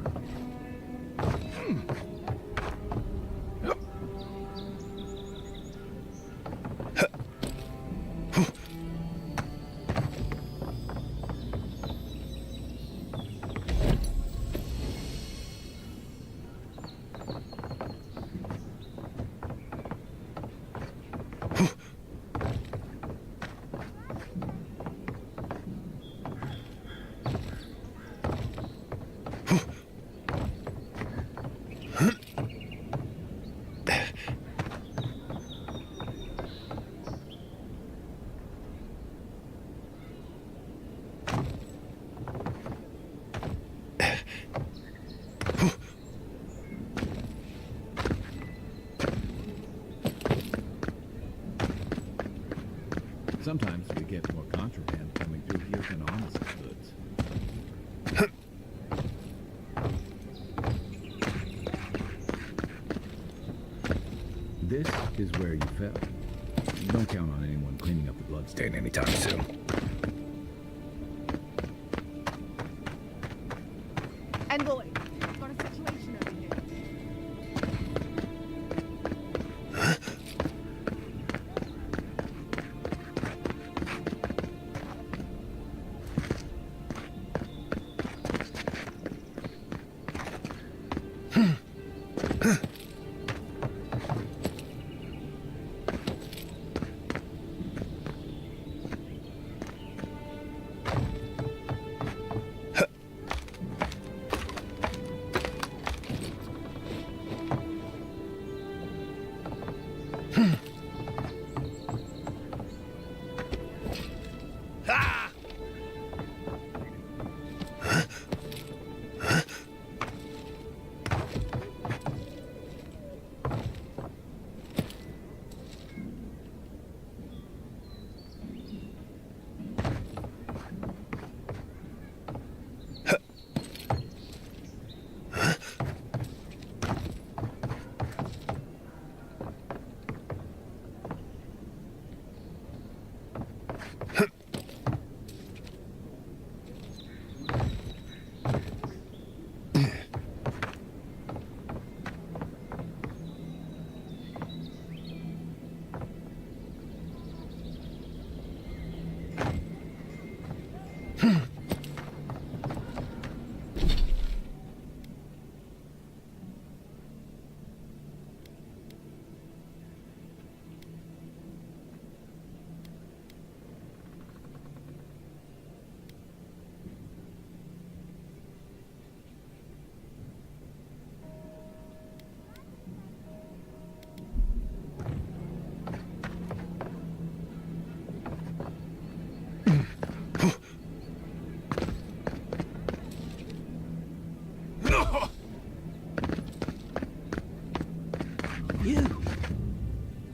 Sometimes we get more contraband coming through here than honest goods. This is where you fell. Don't count on anyone cleaning up the bloodstain anytime soon. Envoy, got a situation over here.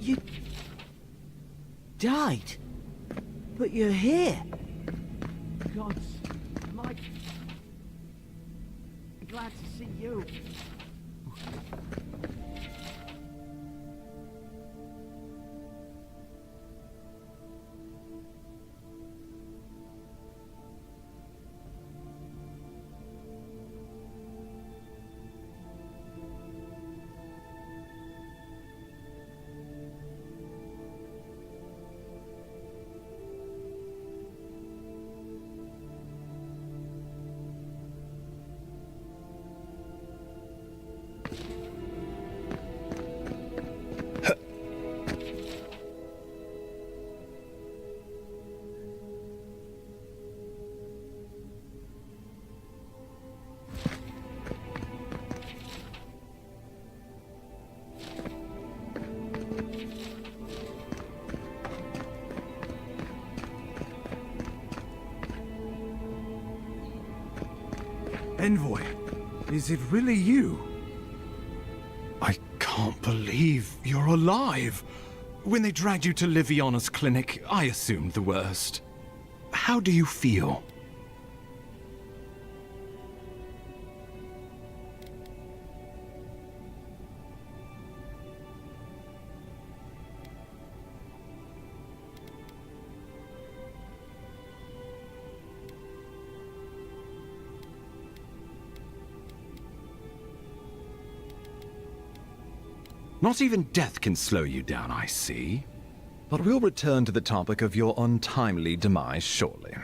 You died, but you're here. Gods, am I glad to see you. Envoy, is it really you? I can't believe you're alive. When they dragged you to Liviana's clinic, I assumed the worst. How do you feel? Not even death can slow you down, I see. But we'll return to the topic of your untimely demise shortly.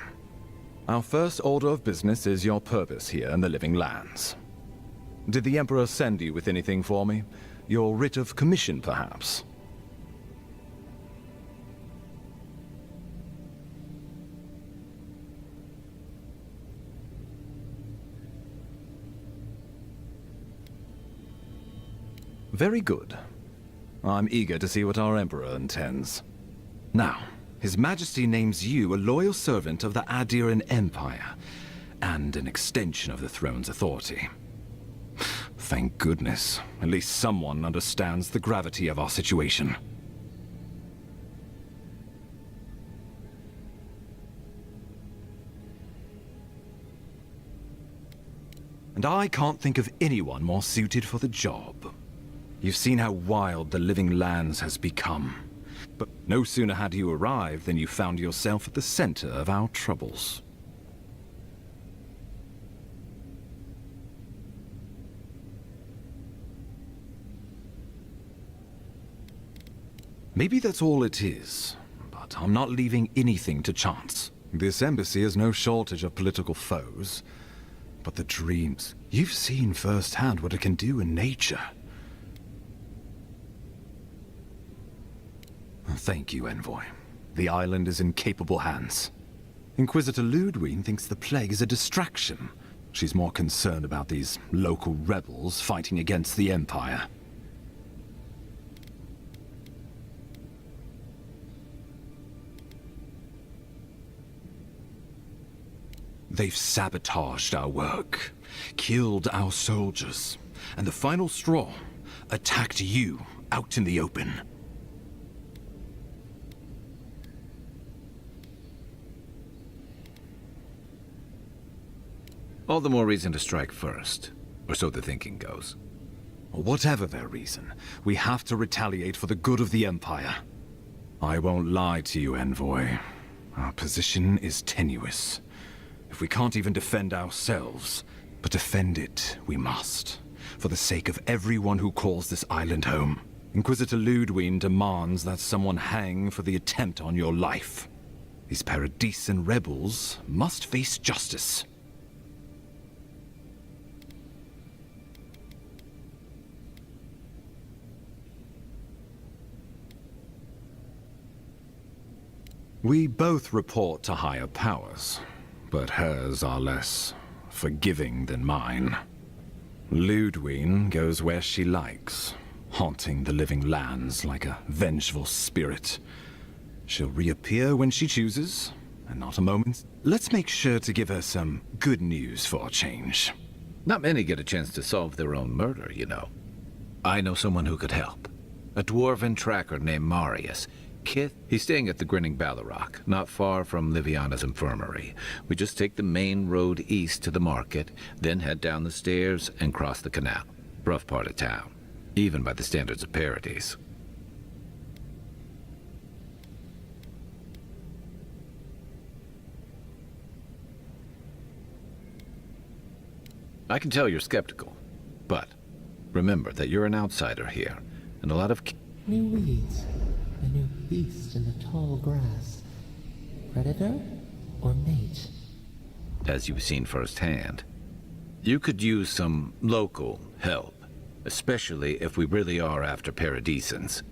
Our first order of business is your purpose here in the Living Lands. Did the Emperor send you with anything for me? Your writ of commission, perhaps? Very good. I'm eager to see what our Emperor intends. Now, His Majesty names you a loyal servant of the Adiran Empire, and an extension of the throne's authority. Thank goodness. At least someone understands the gravity of our situation. And I can't think of anyone more suited for the job. You've seen how wild the Living Lands has become. But no sooner had you arrived than you found yourself at the center of our troubles. Maybe that's all it is, but I'm not leaving anything to chance. This embassy has no shortage of political foes. But the dreams, you've seen firsthand what it can do in nature. Thank you, Envoy. The island is in capable hands. Inquisitor Ludwig thinks the plague is a distraction. She's more concerned about these local rebels fighting against the Empire. They've sabotaged our work, killed our soldiers, and the final straw, attacked you out in the open. All the more reason to strike first, or so the thinking goes. Whatever their reason, we have to retaliate for the good of the Empire. I won't lie to you, Envoy. Our position is tenuous. If we can't even defend ourselves, but defend it we must, for the sake of everyone who calls this island home. Inquisitor Ludwig demands that someone hang for the attempt on your life. These Paradisian rebels must face justice. We both report to higher powers, but hers are less forgiving than mine. Ludwig goes where she likes, haunting the living lands like a vengeful spirit. She'll reappear when she chooses, and not a moment. Let's make sure to give her some good news for a change. Not many get a chance to solve their own murder, you know. I know someone who could help. A dwarven tracker named Marius. Kith, he's staying at the Grinning Ballarrock, not far from Liviana's infirmary. We just take the main road east to the market, then head down the stairs and cross the canal. Rough part of town, even by the standards of Paradise. I can tell you're skeptical, but remember that you're an outsider here, and a lot of... New weeds. A new beast in the tall grass. Predator or mate? As you've seen firsthand, you could use some local help, especially if we really are after Paradisans.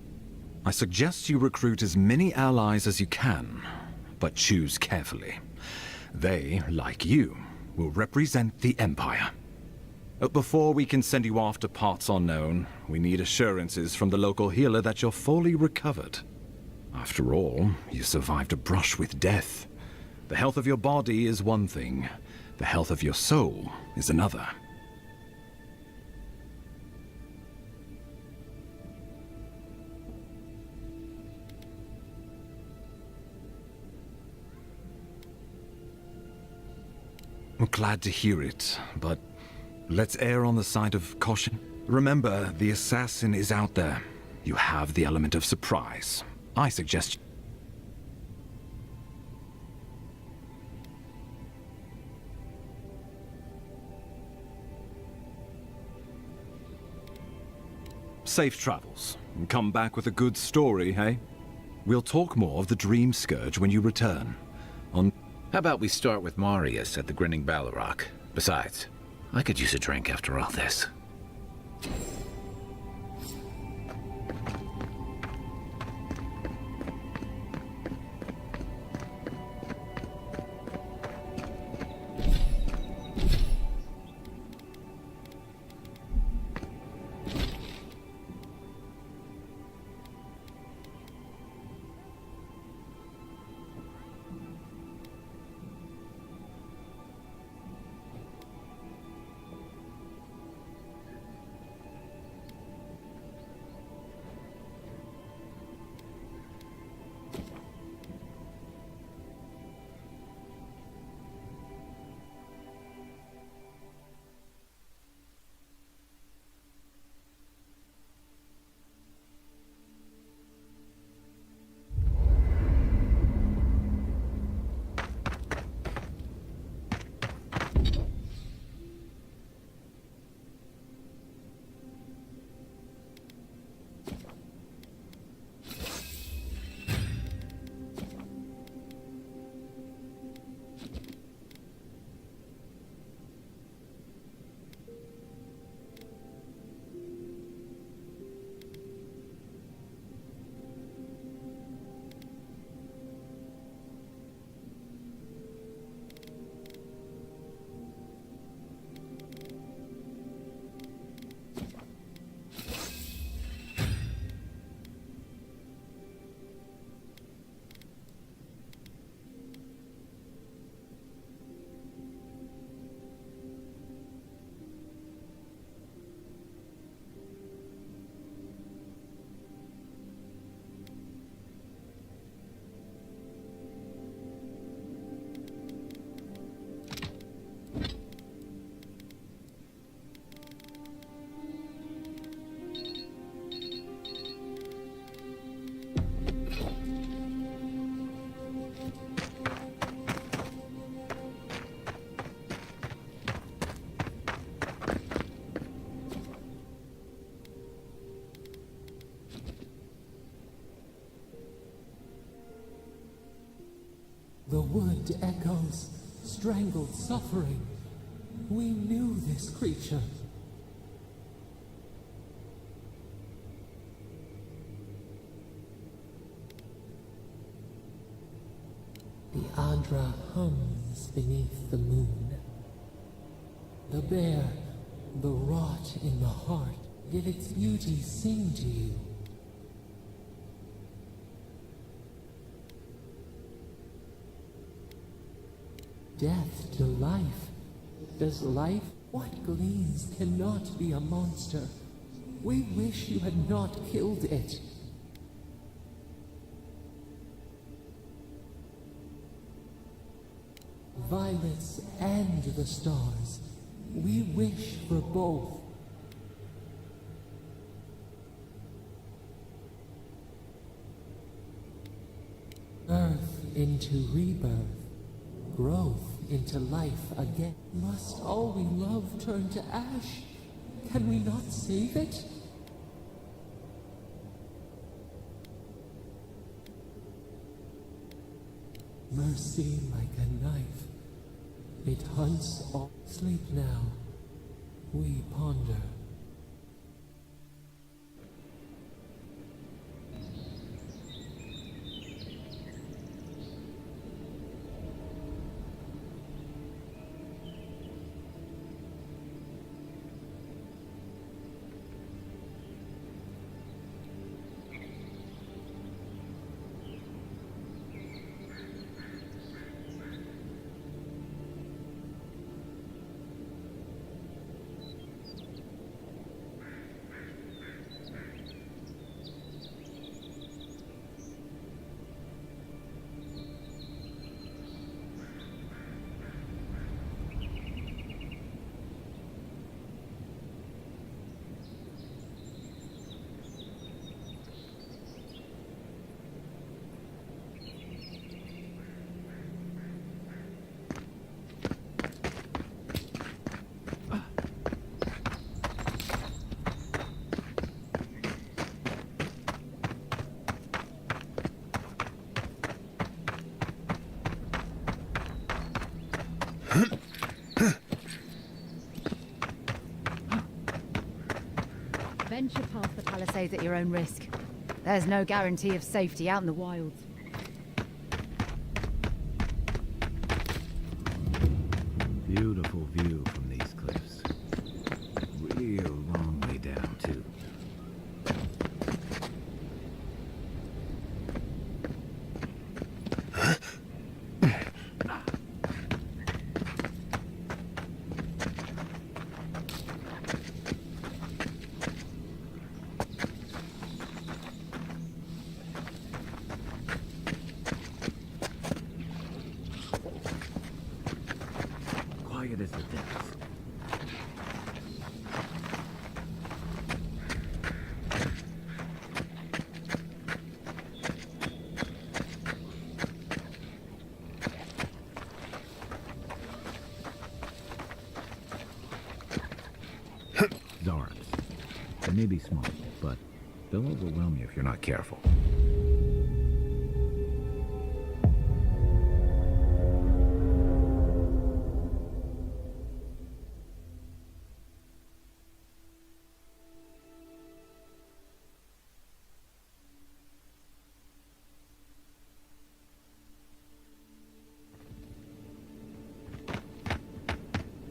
I suggest you recruit as many allies as you can, but choose carefully. They, like you, will represent the Empire. Before we can send you off to parts unknown, we need assurances from the local healer that you're fully recovered. After all, you survived a brush with death. The health of your body is one thing, the health of your soul is another. I'm glad to hear it, but let's err on the side of caution. Remember, the assassin is out there. You have the element of surprise. I suggest... Safe travels. And come back with a good story, hey? We'll talk more of the dreamscourage when you return. How about we start with Marius at the Grinning Ballarrock? Besides, I could use a drink after all this. The wood echoes, strangled suffering. We knew this creature. The Adra hums beneath the moon. The bear, the rot in the heart, did its beauty sing to you? Death to life. Does life, what gleams, cannot be a monster? We wish you had not killed it. Violets and the stars. We wish for both. Earth into rebirth. Growth into life again. Must all we love turn to ash? Can we not save it? Mercy like a knife. It hunts all. Sleep now. We ponder. Venture past the palisades at your own risk. There's no guarantee of safety out in the wilds. Beautiful view from these cliffs. Real long way down, too. Quiet as the depths. Zards. They may be small, but they'll overwhelm you if you're not careful.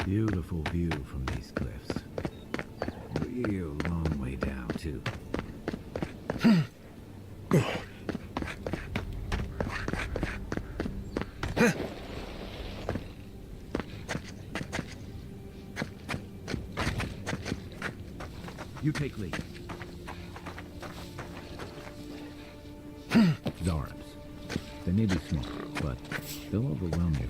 Beautiful view from these cliffs. Real long way down, too. You take lead. Zards. They may be small, but they'll overwhelm you.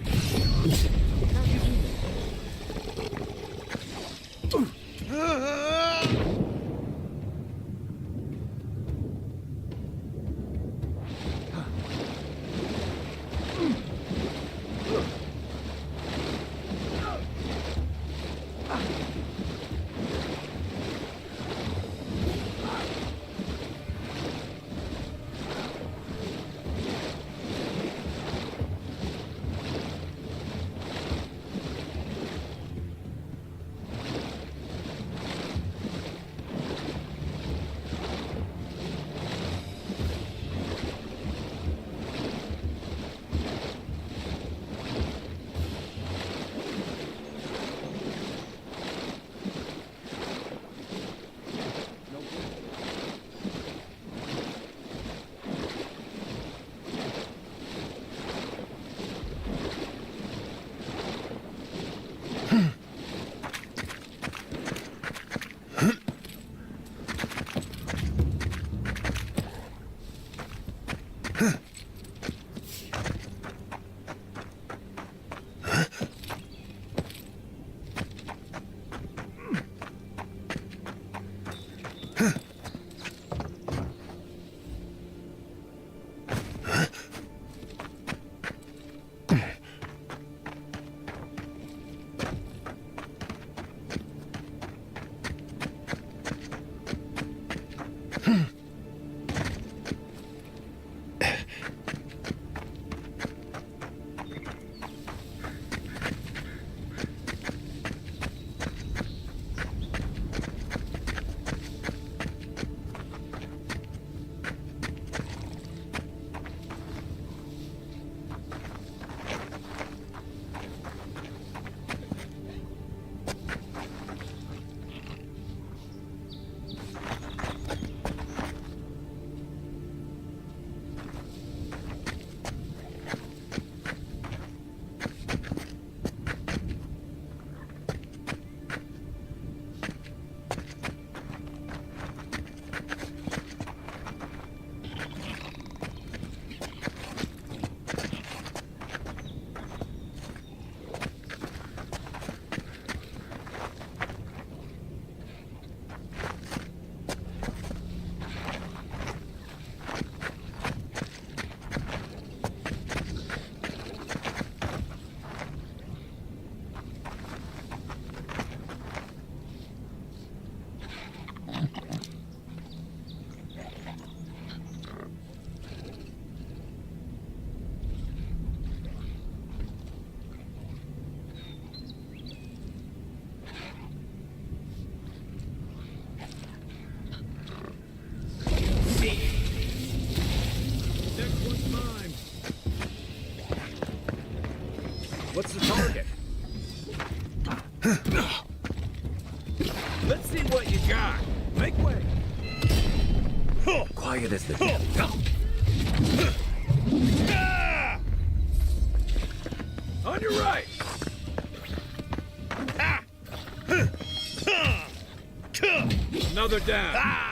What's the target? Let's see what you got. Make way. Quiet as the devil. On your right. Another down.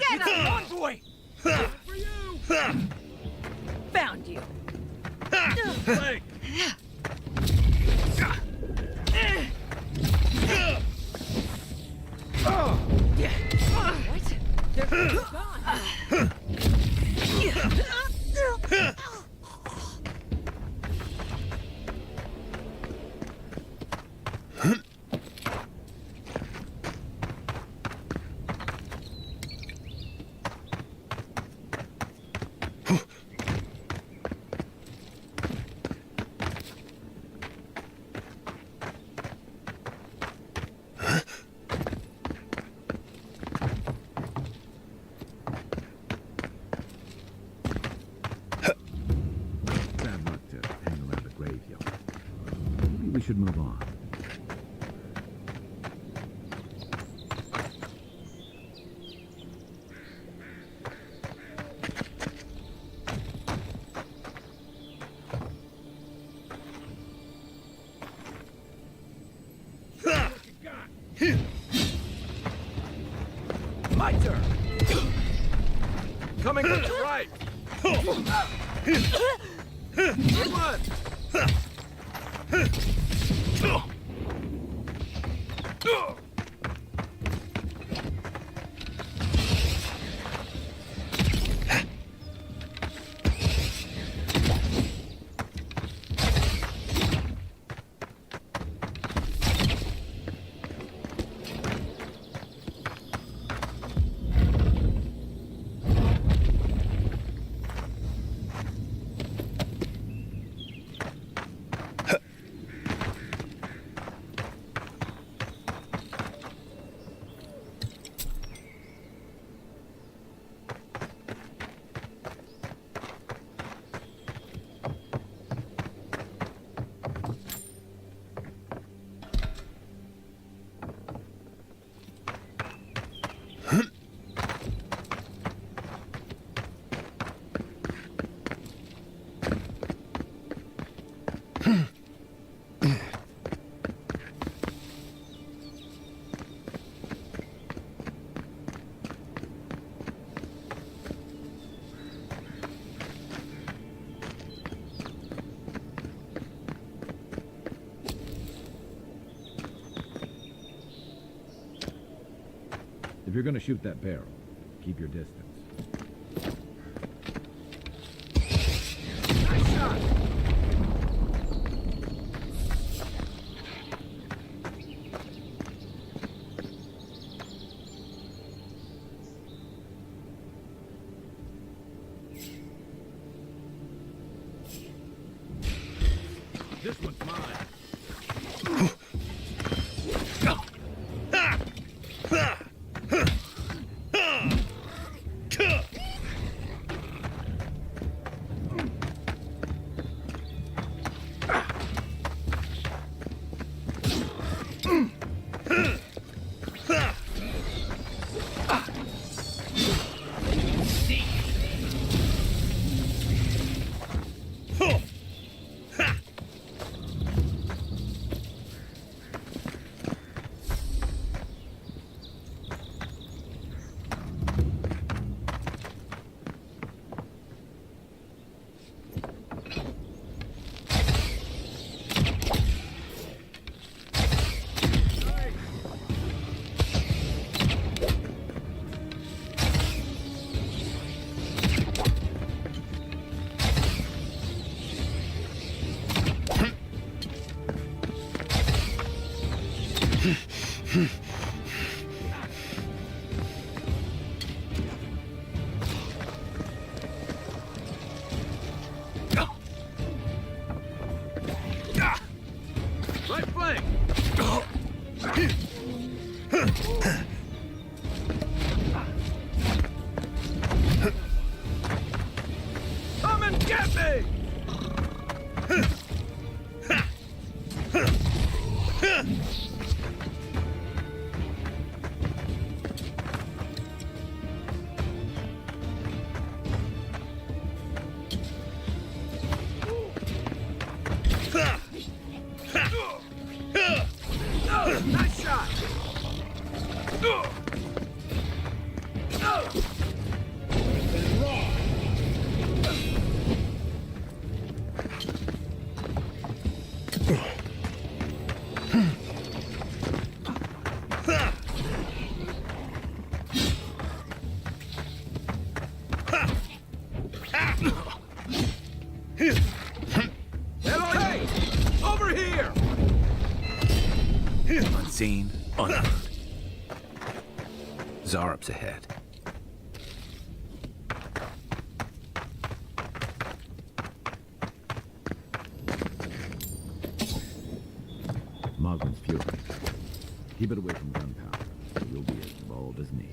Get him! On, boy! For you! Found you. Leg! What? They're gone. We should move on. My turn. Coming from the right. Good one. If you're gonna shoot that barrel, keep your distance. Nice shot! This one's mine. Right flank! Come and get me! Nice shot! Hey! Over here! Unseen, unheard. Zarup's ahead. Moglin's fury. Keep it away from gunpowder. You'll be as bold as me.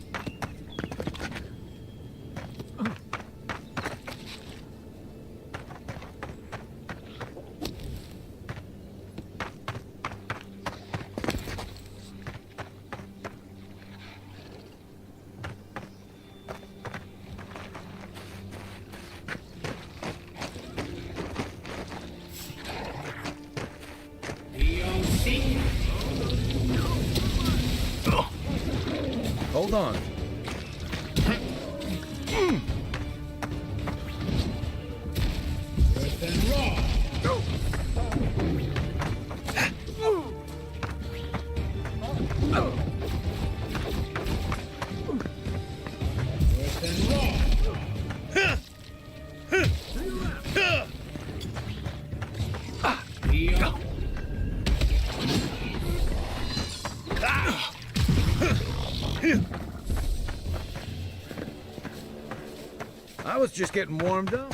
Hold on. I was just getting warmed up.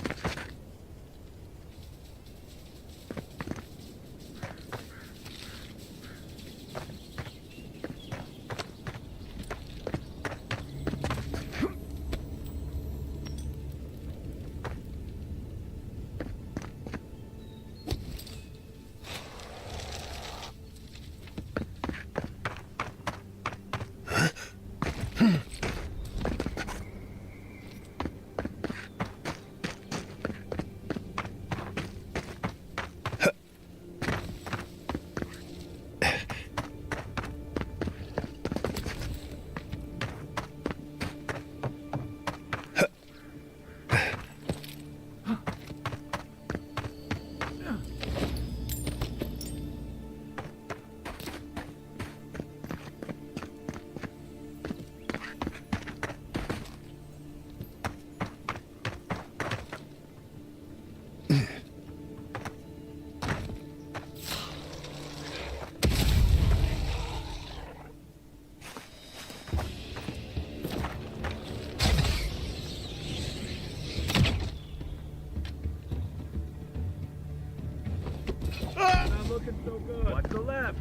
looking so good. Watch the left.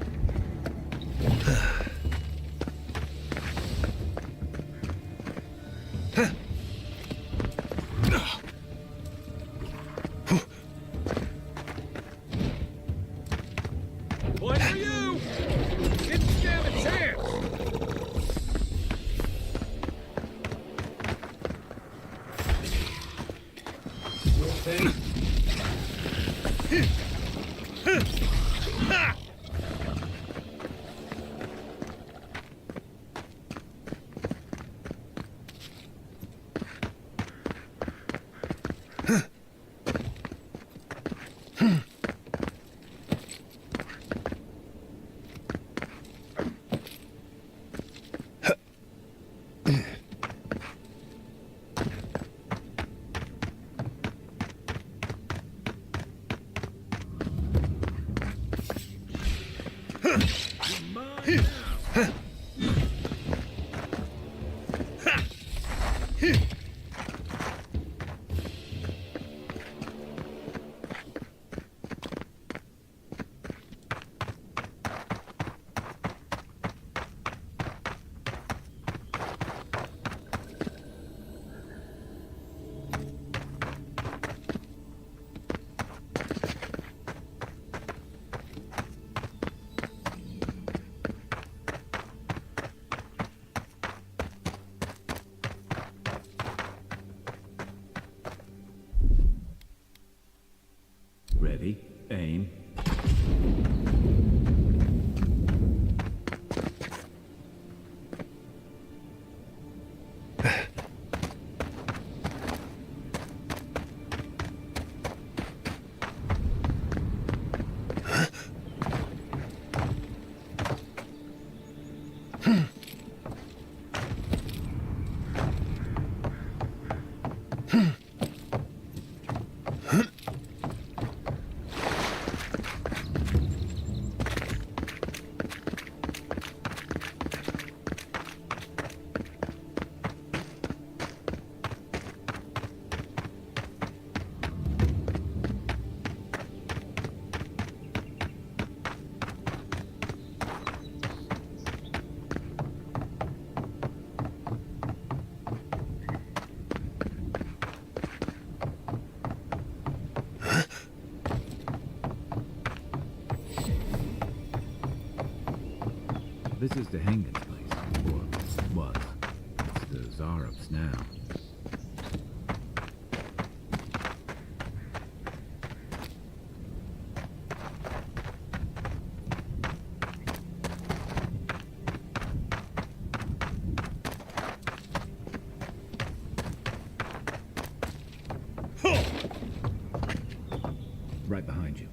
Point for you! Didn't stand a chance! Ready, aim. This is the Hengen's place, or was. It's the Zarev's now. Right behind you.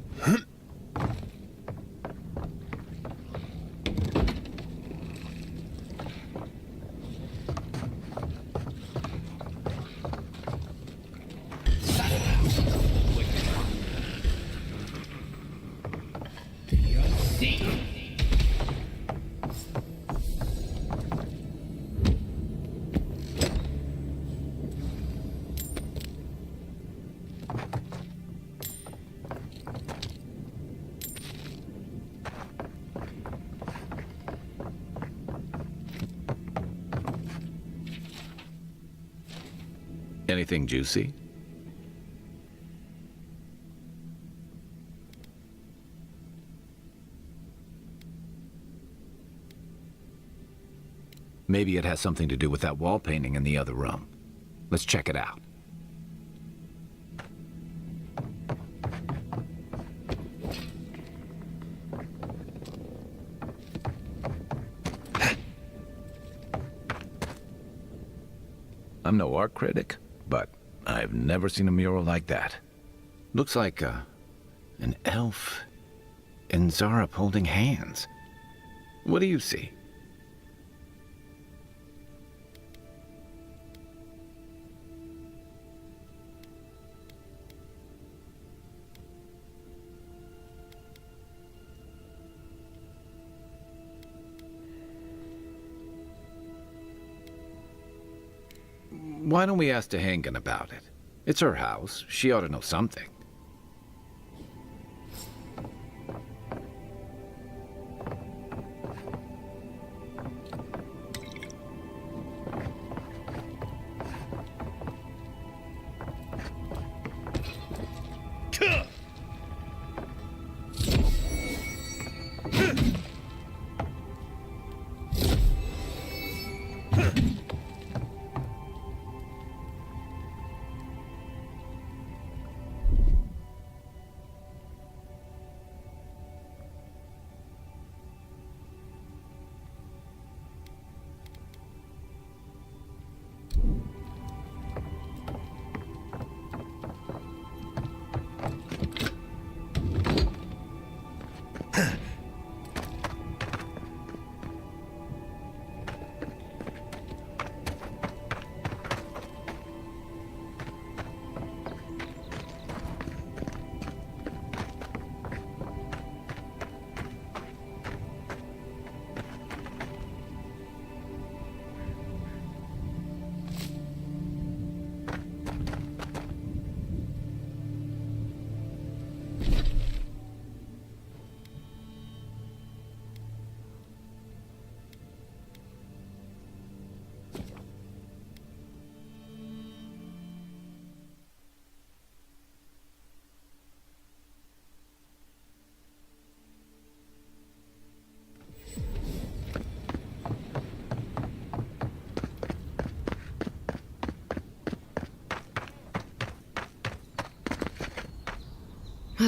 Anything juicy? Maybe it has something to do with that wall painting in the other room. Let's check it out. I'm no art critic, but I've never seen a mural like that. Looks like an elf and Zarep holding hands. What do you see? Why don't we ask Tehangan about it? It's her house. She ought to know something.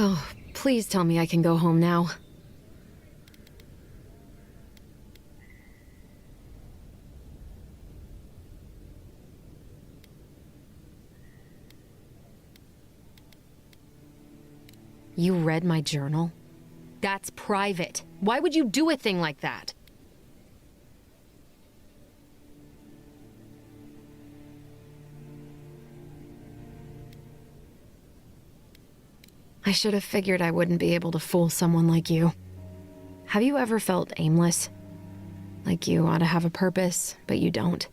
Oh, please tell me I can go home now. You read my journal? That's private. Why would you do a thing like that? I should have figured I wouldn't be able to fool someone like you. Have you ever felt aimless? Like you ought to have a purpose, but you don't?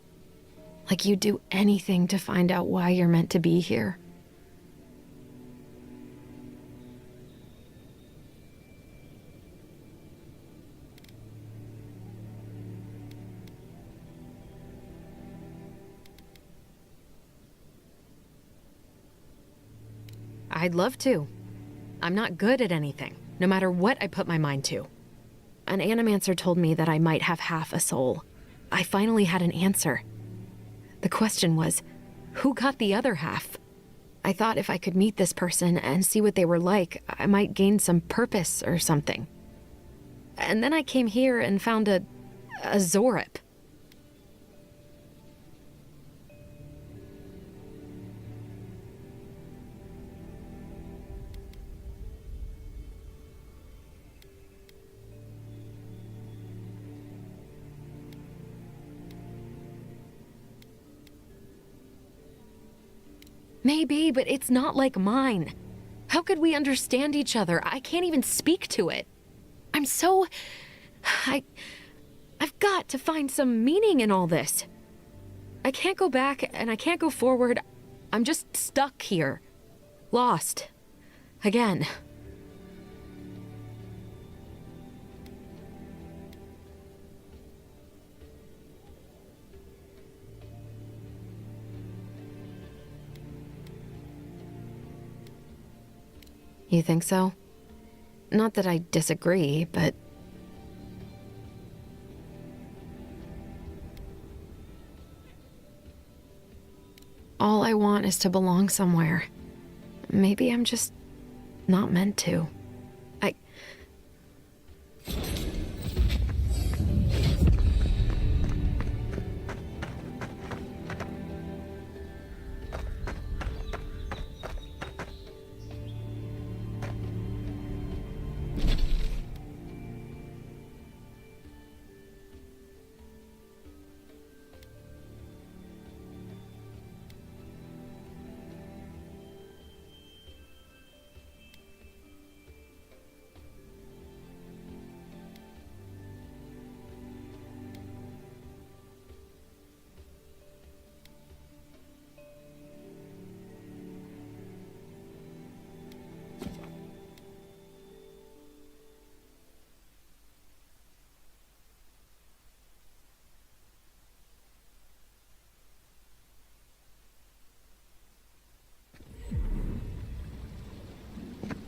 Like you'd do anything to find out why you're meant to be here? I'd love to. I'm not good at anything, no matter what I put my mind to. An animancer told me that I might have half a soul. I finally had an answer. The question was, who got the other half? I thought if I could meet this person and see what they were like, I might gain some purpose or something. And then I came here and found a Zorip. Maybe, but it's not like mine. How could we understand each other? I can't even speak to it. I've got to find some meaning in all this. I can't go back and I can't go forward. I'm just stuck here. Lost. Again. You think so? Not that I disagree, but... all I want is to belong somewhere. Maybe I'm just not meant to.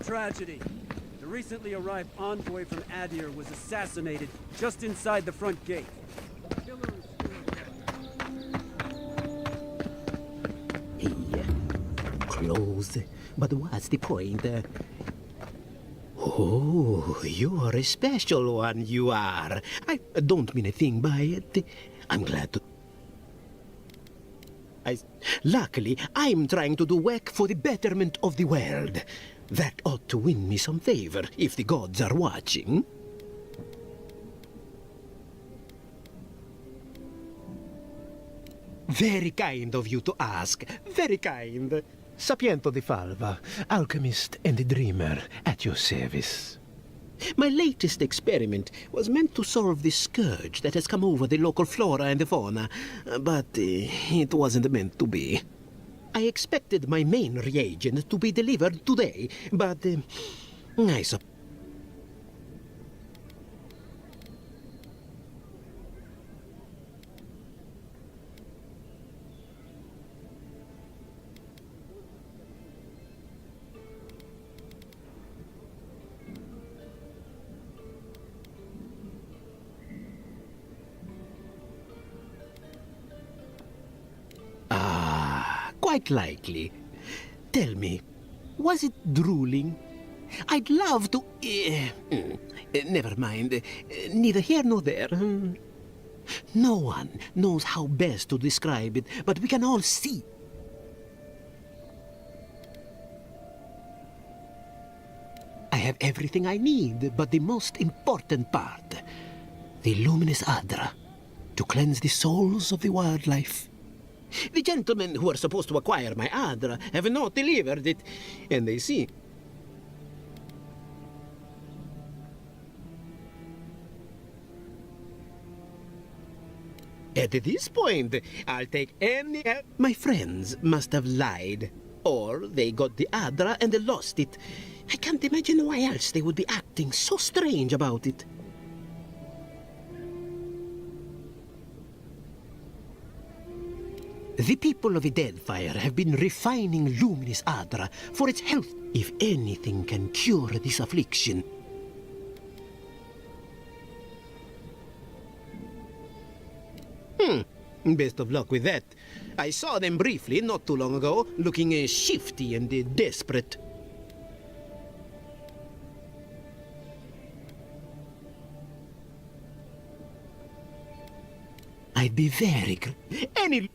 Tragedy. The recently arrived envoy from Adir was assassinated just inside the front gate. Close. But what's the point? Oh, you're a special one, you are. I don't mean a thing by it. I'm glad to... Luckily, I'm trying to do work for the betterment of the world. That ought to win me some favor, if the gods are watching. Very kind of you to ask. Very kind. Sapiento di Falva, alchemist and dreamer, at your service. My latest experiment was meant to solve the scourge that has come over the local flora and fauna, but it wasn't meant to be. I expected my main reagent to be delivered today, but I suppose... Quite likely. Tell me, was it drooling? I'd love to... never mind. Neither here nor there. No one knows how best to describe it, but we can all see. I have everything I need, but the most important part. The luminous Adra, to cleanse the souls of the wildlife. The gentlemen who are supposed to acquire my Adra have not delivered it, and they see. At this point, I'll take any help. My friends must have lied, or they got the Adra and lost it. I can't imagine why else they would be acting so strange about it. The people of the Deadfire have been refining luminous Adra for its health. If anything can cure this affliction. Best of luck with that. I saw them briefly not too long ago, looking shifty and desperate. I'd be very any.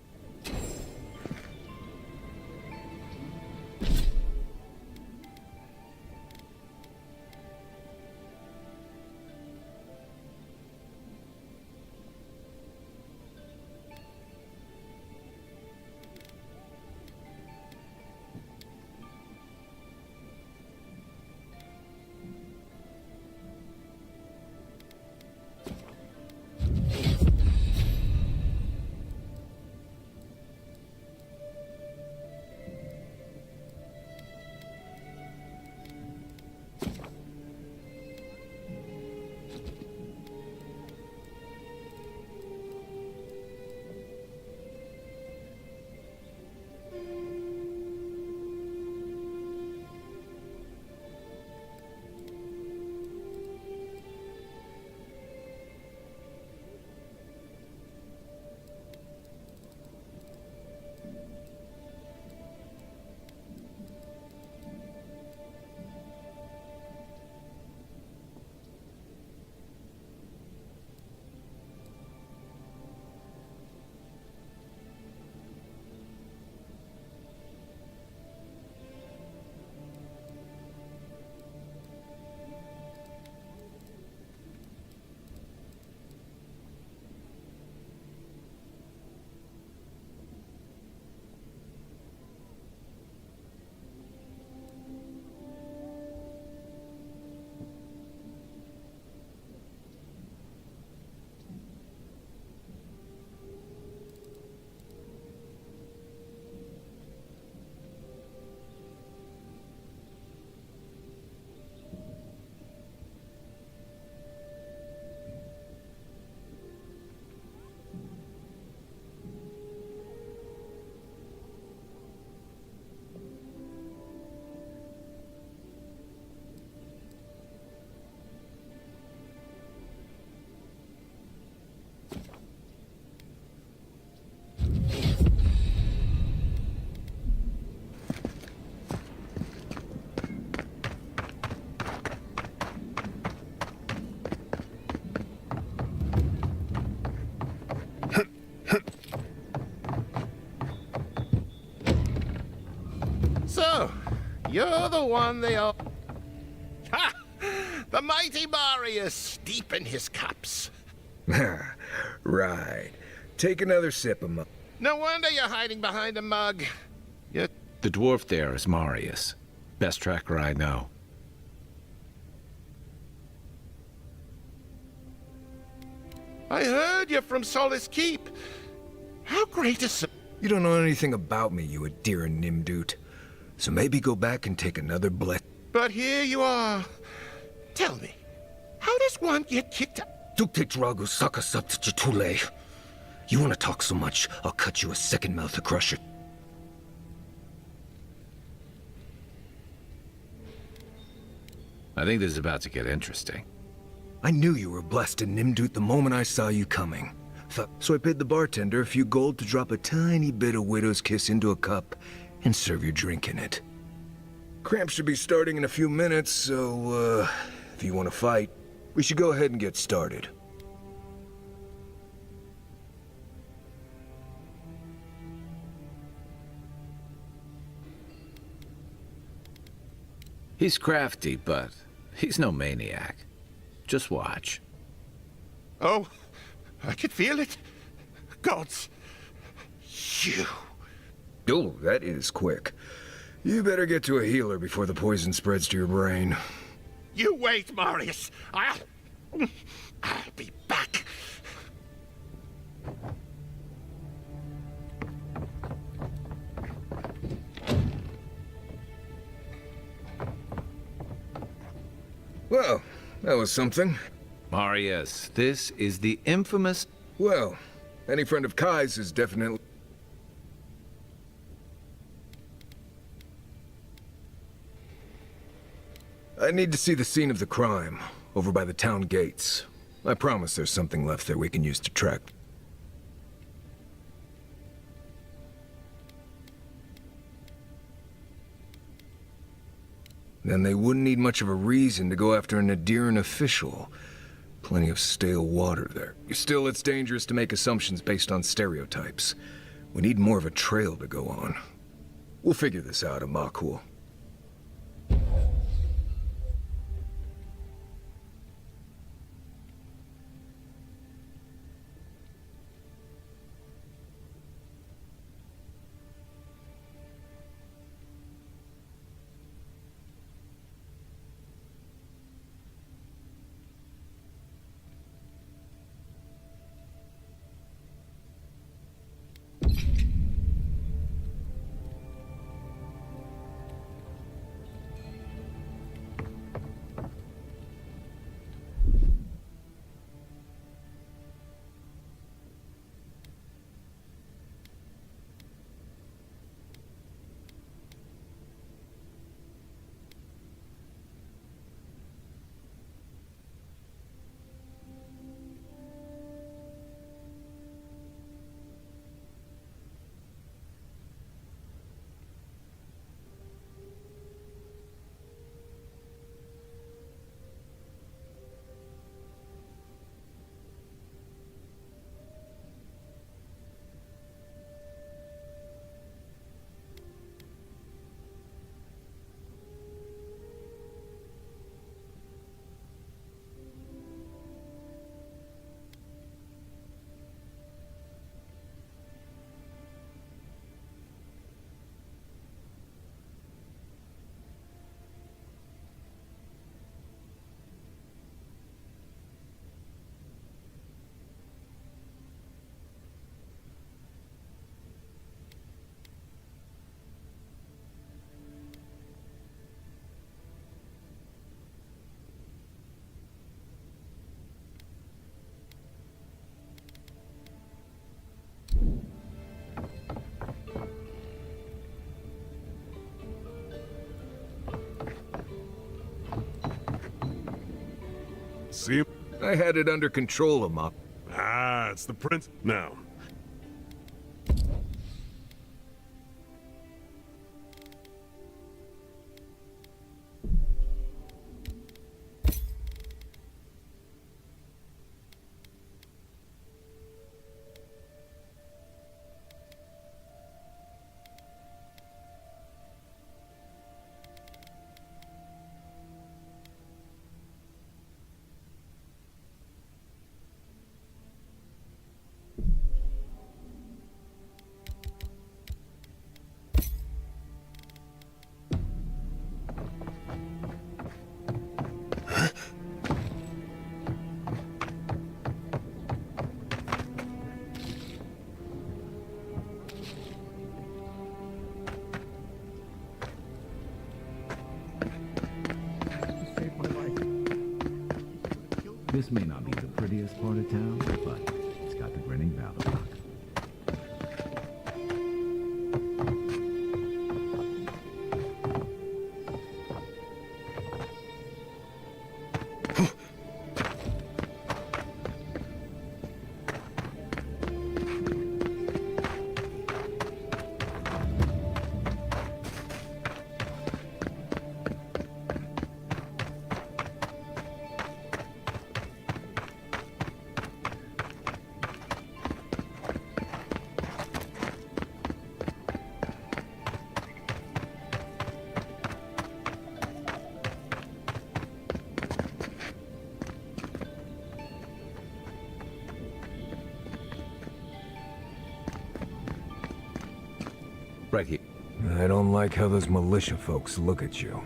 So, you're the one they all... Ha! The mighty Marius, deep in his cups. Right. Take another sip, Amok. No wonder you're hiding behind a mug. The dwarf there is Marius. Best tracker I know. I heard you're from Solace Keep. How great is... You don't know anything about me, you Adira Nimdut. So maybe go back and take another bless. But here you are. Tell me, how does one get kicked out? Dukte Drago Saka Sapta Chitule. You want to talk so much, I'll cut you a second mouth to crush it. I think this is about to get interesting. I knew you were blessed in Nimdut the moment I saw you coming. So I paid the bartender a few gold to drop a tiny bit of widow's kiss into a cup and serve your drink in it. Cramps should be starting in a few minutes, so, if you want to fight, we should go ahead and get started. He's crafty, but he's no maniac. Just watch. Oh, I can feel it. Gods, you. Oh, that is quick. You better get to a healer before the poison spreads to your brain. You wait, Marius. I'll be back. Well, that was something. Marius, this is the infamous... Well, any friend of Kai's is definitely... I need to see the scene of the crime, over by the town gates. I promise there's something left there we can use to track. Then they wouldn't need much of a reason to go after an Adiran official. Plenty of stale water there. Still, it's dangerous to make assumptions based on stereotypes. We need more of a trail to go on. We'll figure this out, Amakul. See? I had it under control, Amak. Ah, it's the prince. Now, This may not be the prettiest part of town, but it's got the grinning valley rock. Right here. I don't like how those militia folks look at you.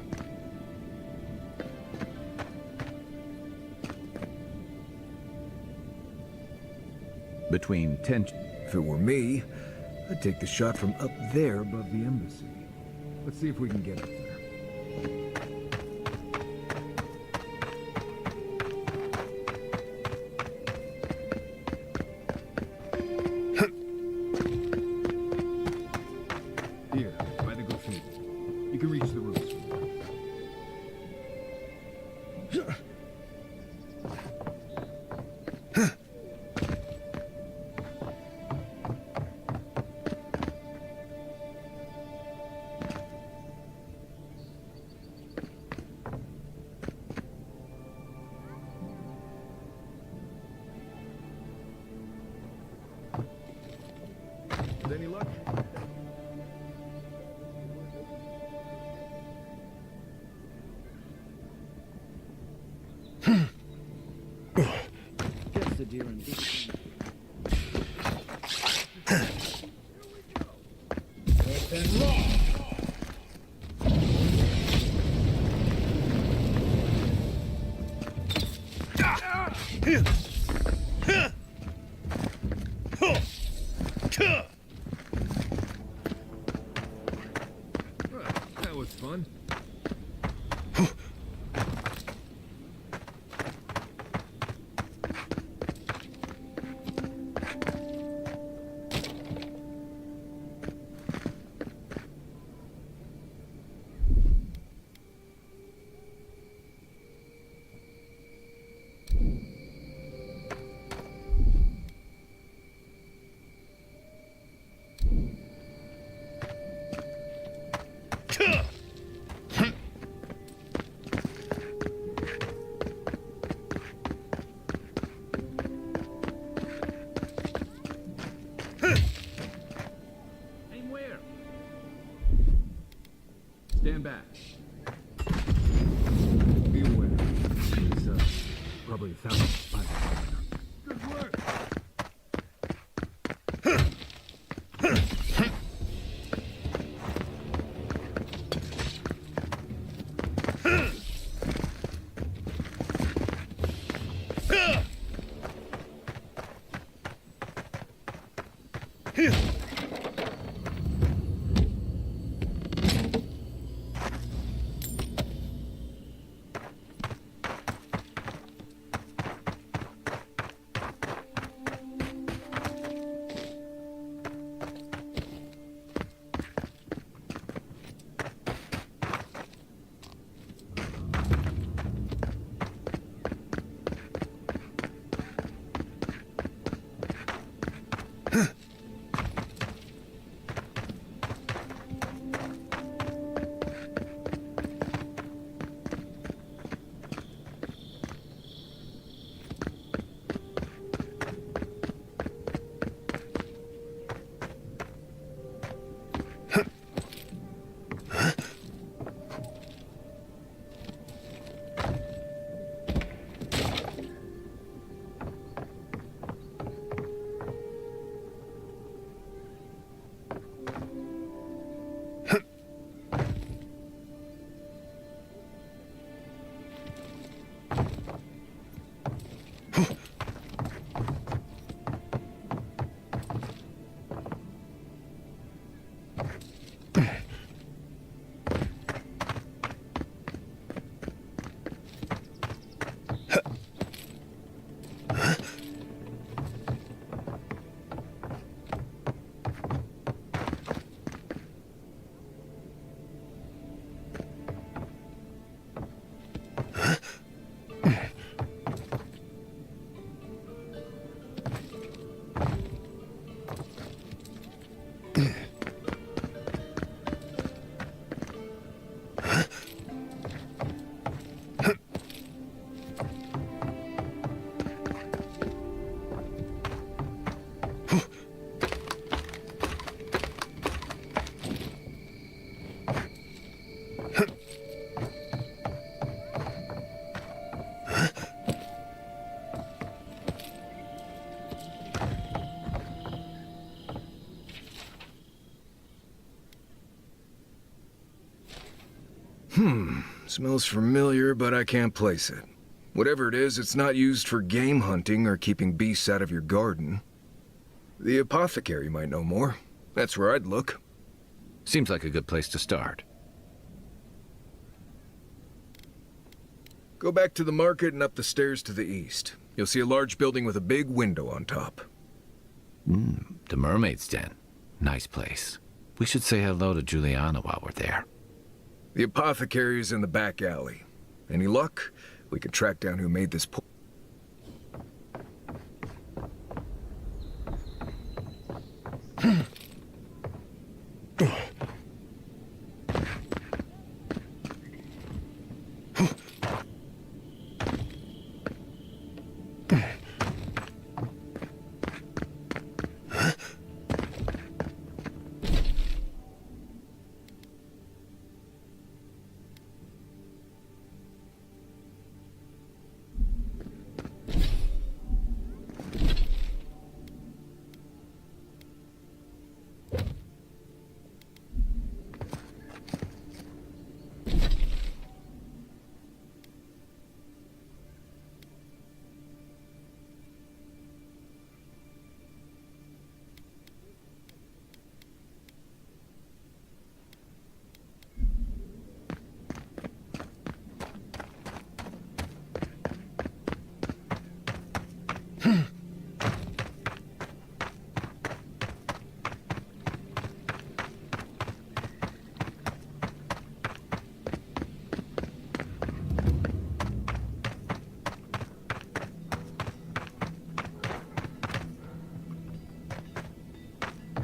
Between 10... If it were me, I'd take the shot from up there above the embassy. Let's see if we can get up there. Here, by the graffiti. You can reach the roofs. Any luck? Just a deer and beast. That was fun. Aim where? Stand back. Be aware. There's probably 1,000 spies. Good work. Smells familiar, but I can't place it. Whatever it is, it's not used for game hunting or keeping beasts out of your garden. The apothecary might know more. That's where I'd look. Seems like a good place to start. Go back to the market and up the stairs to the east. You'll see a large building with a big window on top. The Mermaid's Den. Nice place. We should say hello to Juliana while we're there. The apothecary is in the back alley. Any luck? We could track down who made this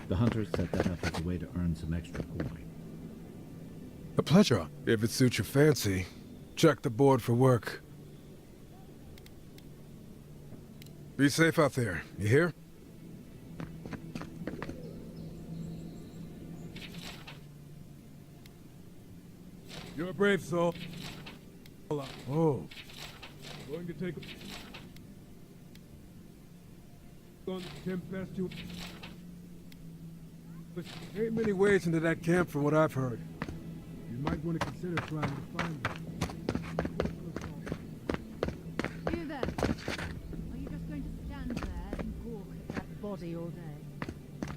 The hunters set that up as a way to earn some extra coin. A pleasure. If it suits your fancy, check the board for work. Be safe out there, you hear? You're a brave soul. Oh. Going to take... Going to tempest you... But there ain't many ways into that camp from what I've heard. You might want to consider trying to find them. You then? Are you just going to stand there and gawk at that body all day?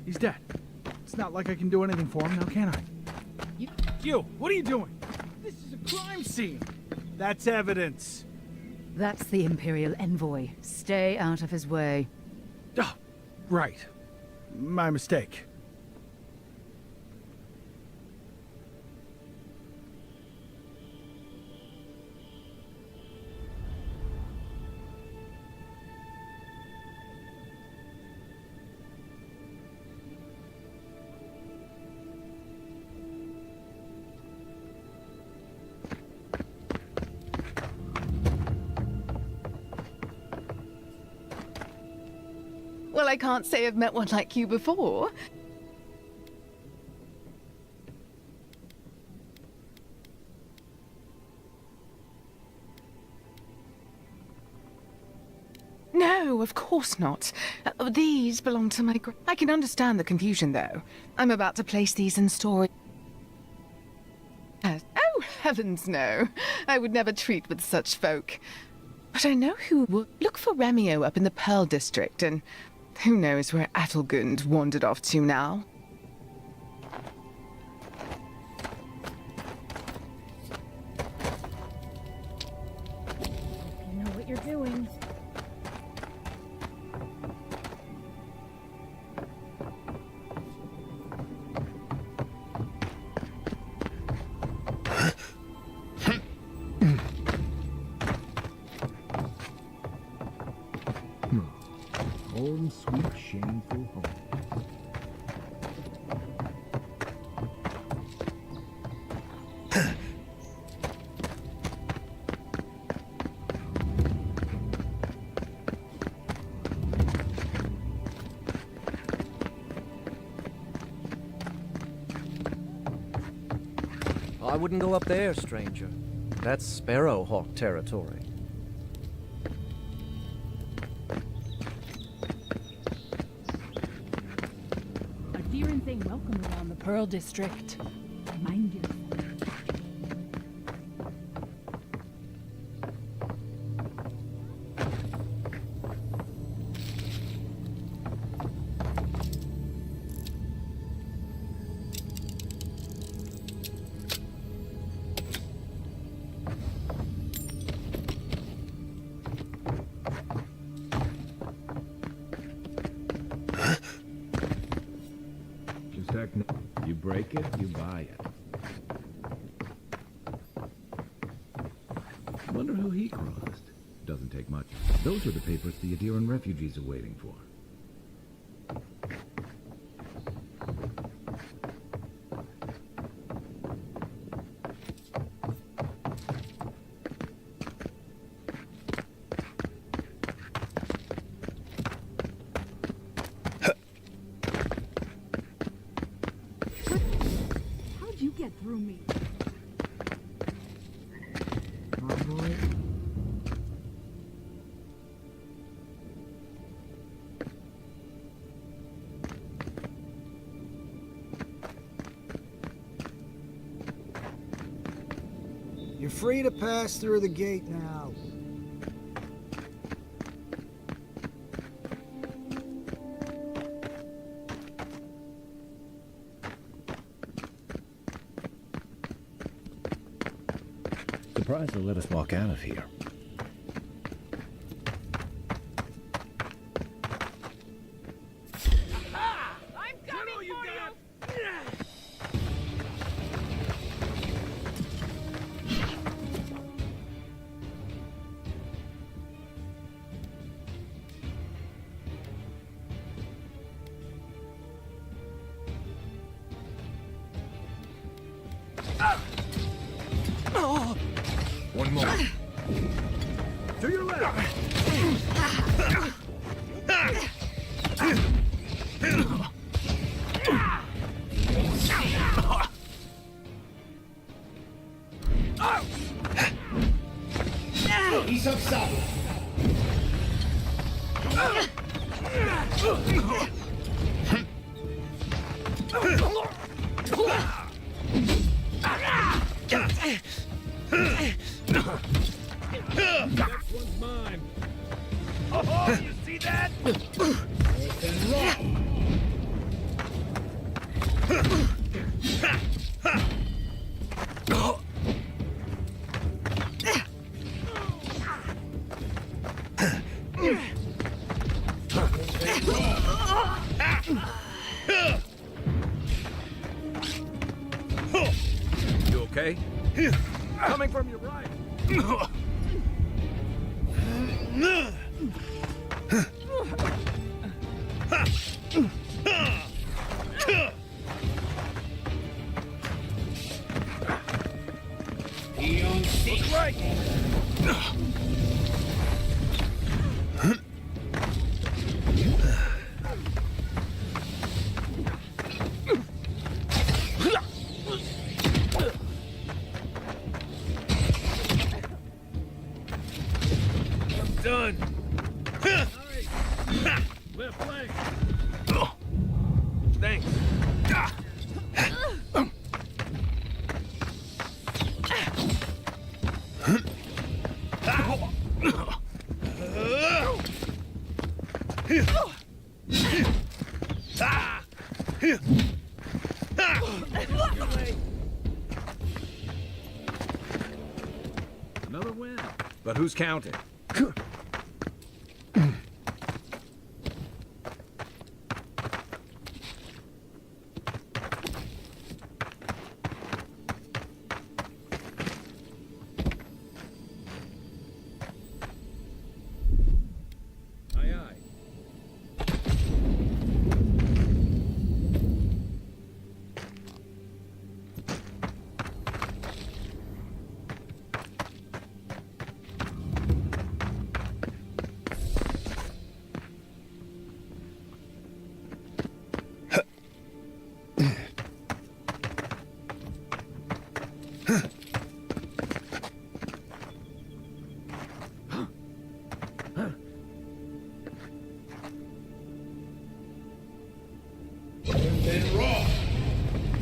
He's dead. It's not like I can do anything for him now, can I? You, what are you doing? This is a crime scene. That's evidence. That's the Imperial envoy. Stay out of his way. Oh, right. My mistake. Well, I can't say I've met one like you before. No, of course not. These belong to my... I can understand the confusion, though. I'm about to place these in storage. Oh, heavens no. I would never treat with such folk. But I know who would. Look for Remio up in the Pearl District, and who knows where Adelgund wandered off to now. You know what you're doing. Home sweet shameful home. I wouldn't go up there, stranger. That's Sparrowhawk territory. A deer and thing welcome around the Pearl District. Mind you. Whose technique? You break it, you buy it. Wonder who he crossed. Doesn't take much. Those are the papers the Adiran refugees are waiting for. How'd you get through me? You're free to pass through the gate now. Surprised they'll let us walk out of here. I'm coming for you! One more. To your left! He's upside. Next one's mine. Oh, you see that? You okay? Coming from your right. Look right. Done. Left leg. Thanks. Another win. But who's counting? Aye, aye.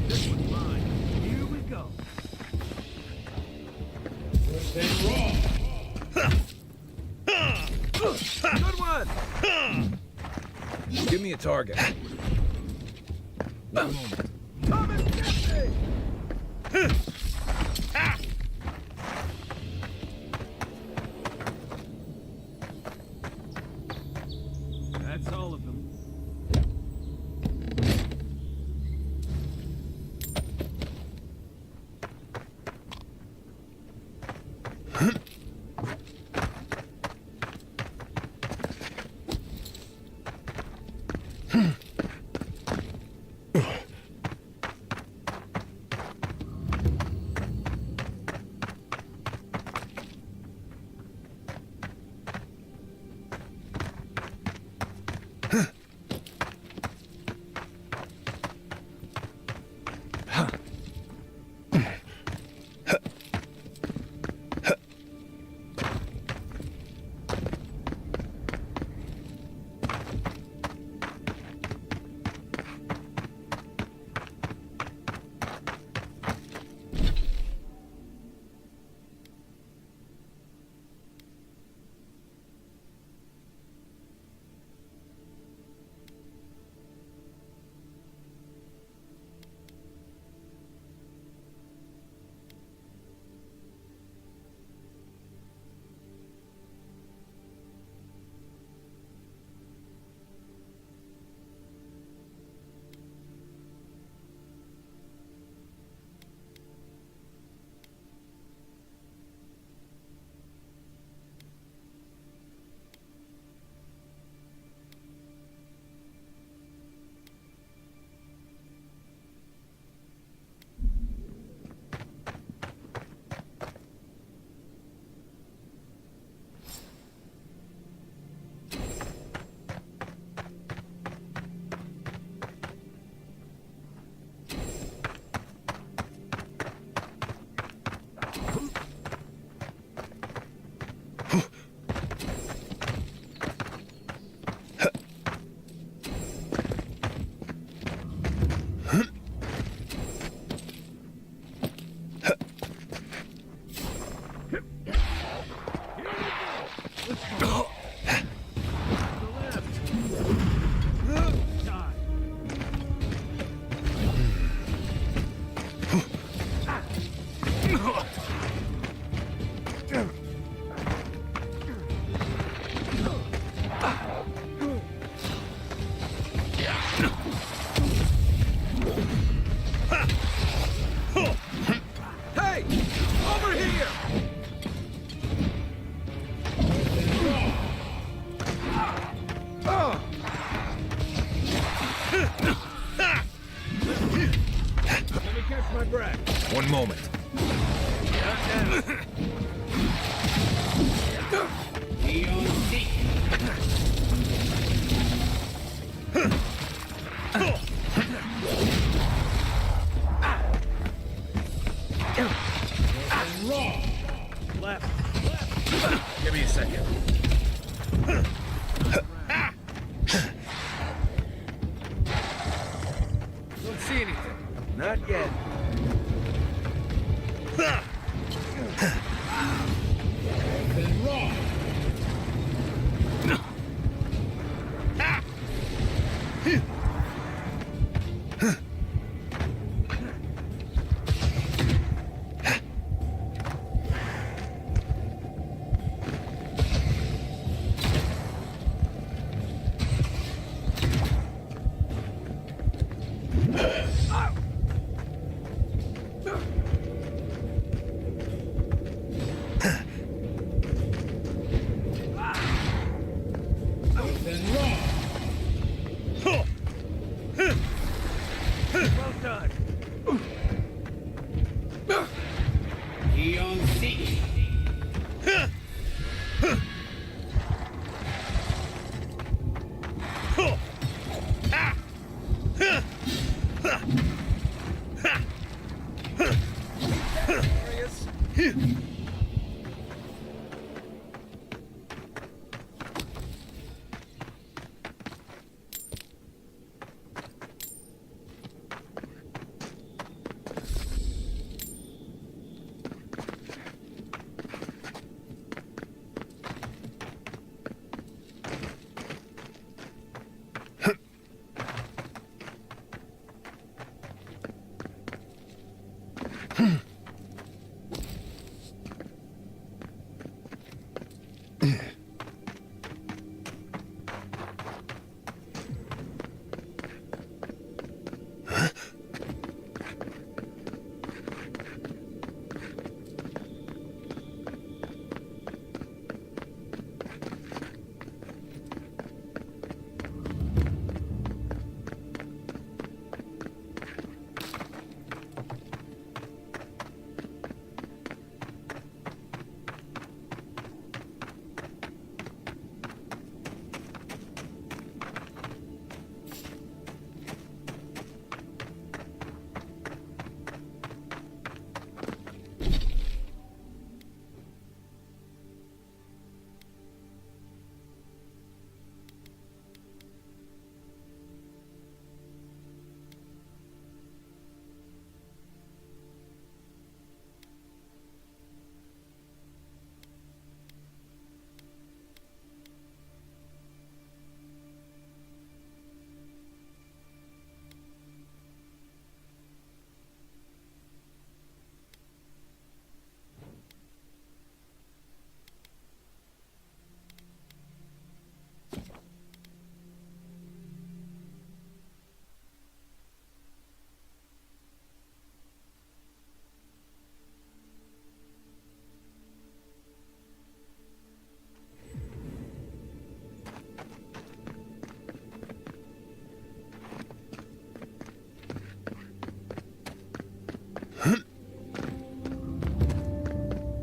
This one's mine. Here we go. Good one. Give me a target. Come and get me. That's all of them. catch my breath. One moment. Left. Give me a second. Don't see anything. Not yet. Well done. Eon seek.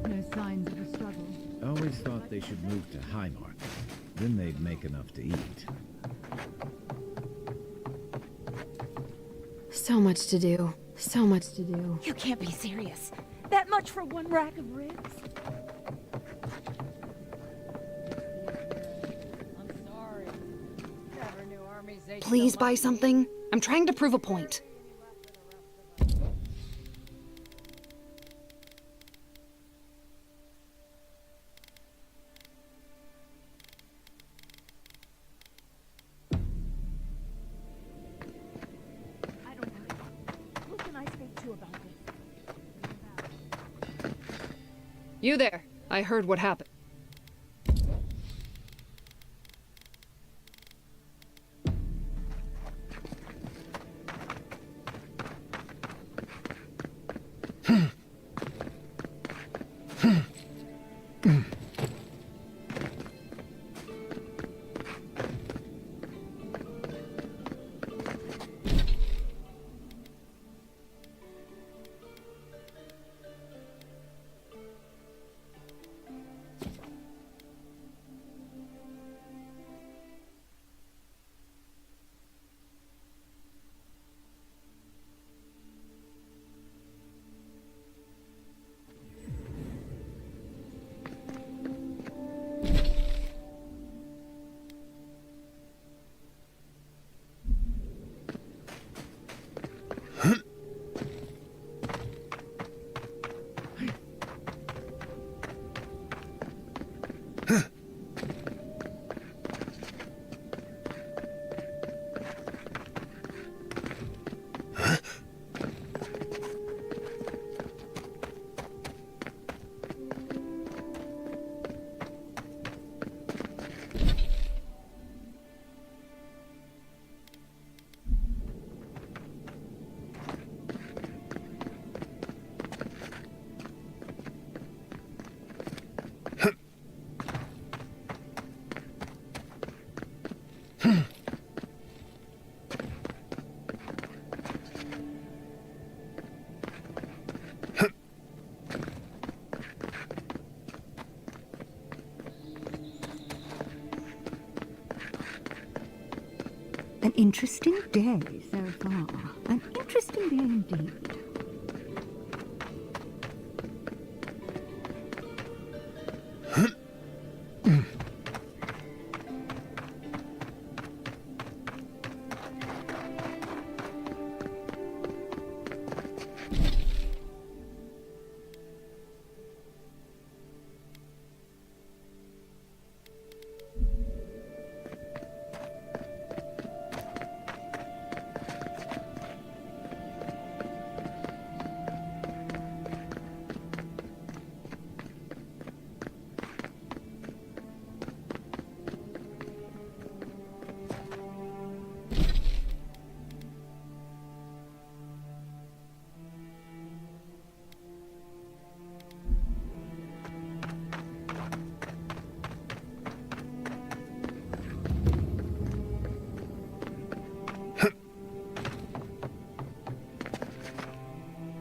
No signs of a struggle. I always thought they should move to Highmark. Then they'd make enough to eat. So much to do. So much to do. You can't be serious. That much for one rack of ribs? I'm sorry. Never knew armies ate Please buy something. I'm trying to prove a point. I don't know. Who can I speak to about this? You there. I heard what happened. interesting day so far. An interesting day indeed.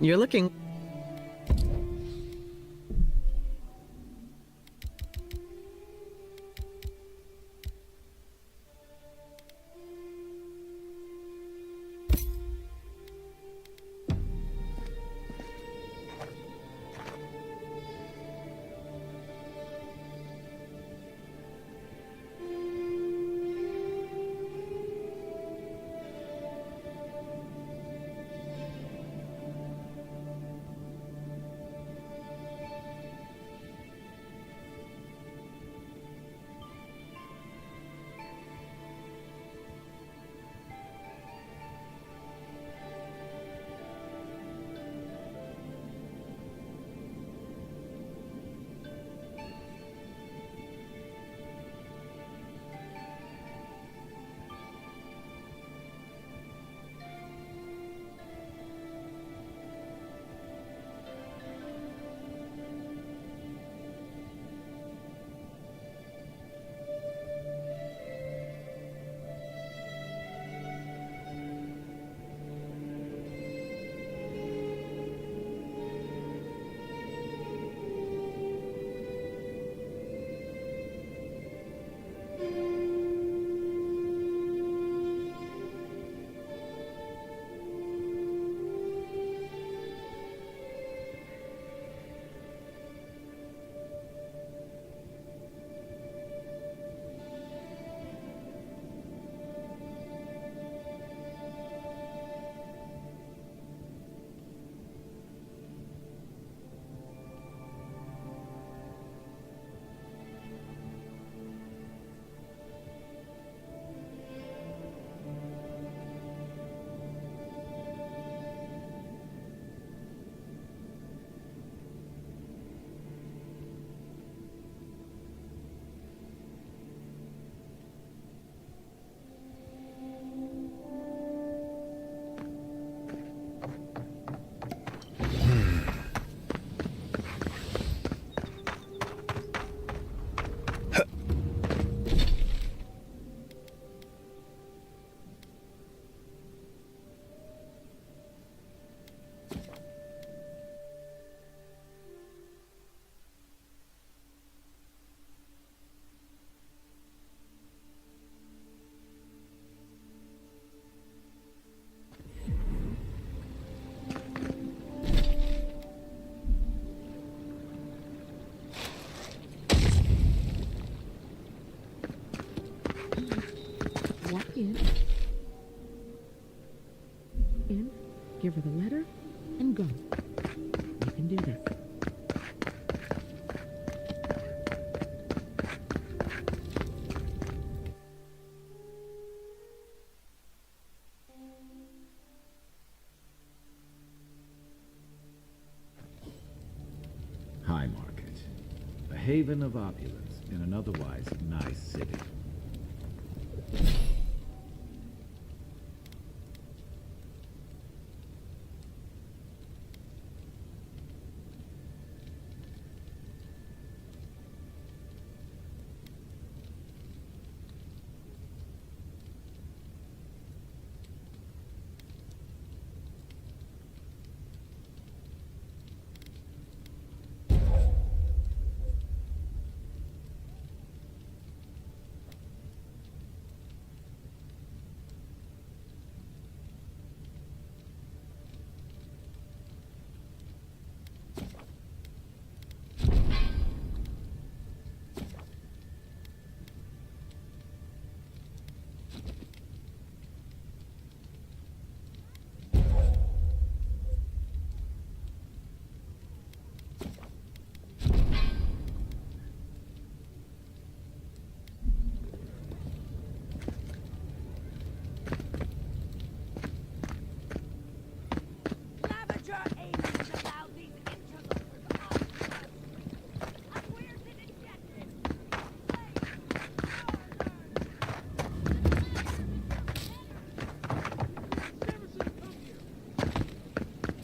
You're looking... In, give her the letter, and go. You can do this. High Market. A haven of opulence in an otherwise nice city.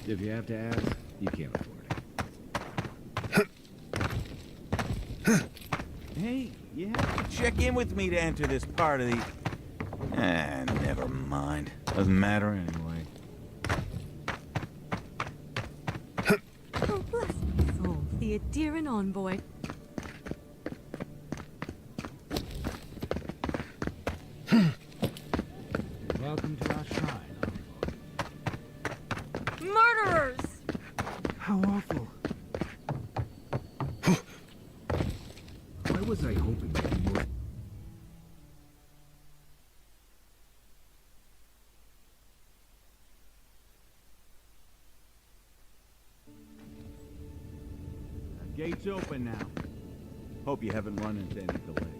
If you have to ask, you can't afford it. Hey, you have to check in with me to enter this part of the... never mind. Doesn't matter anyway. Oh, bless my soul. The Adiran envoy. Welcome to our shrine. Murderers! How awful. Why was I hoping to be more... Gate's open now. Hope you haven't run into any delays.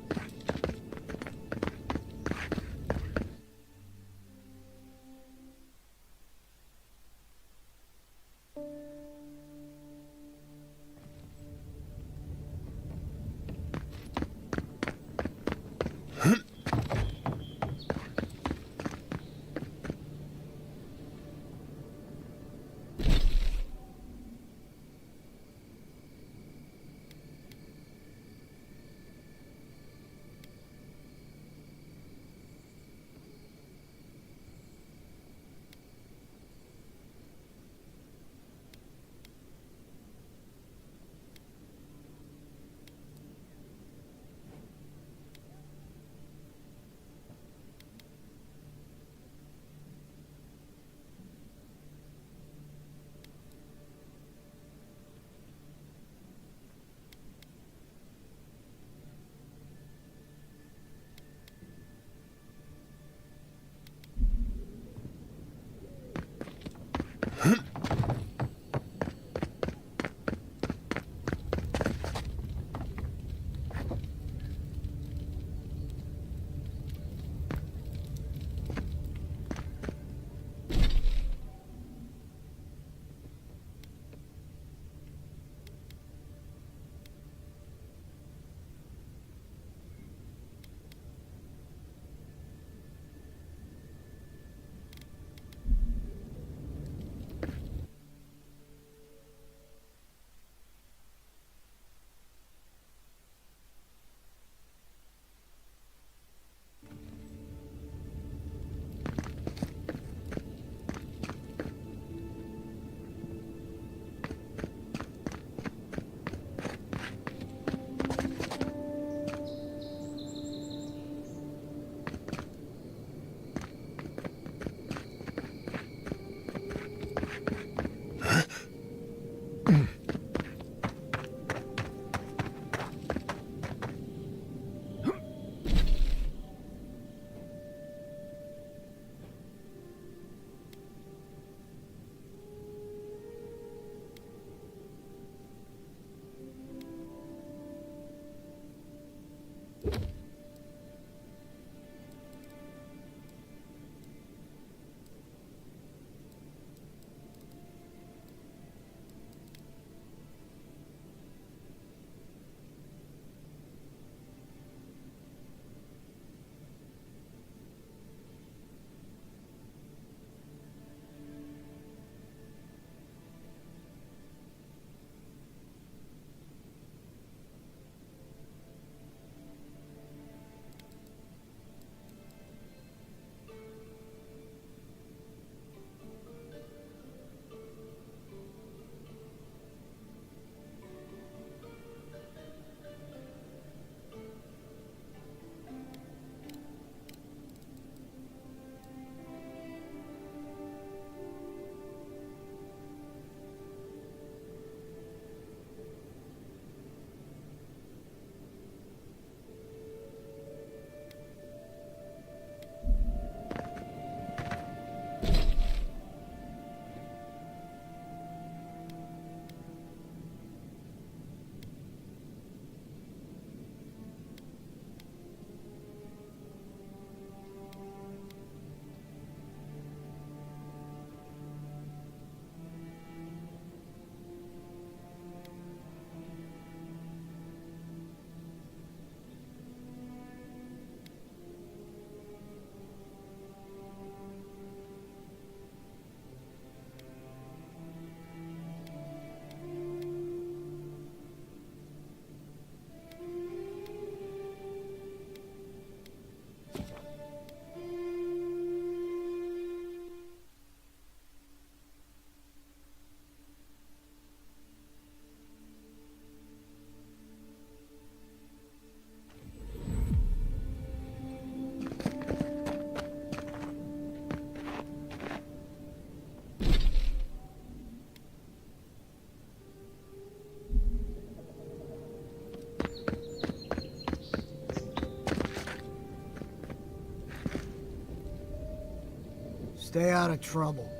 Stay out of trouble.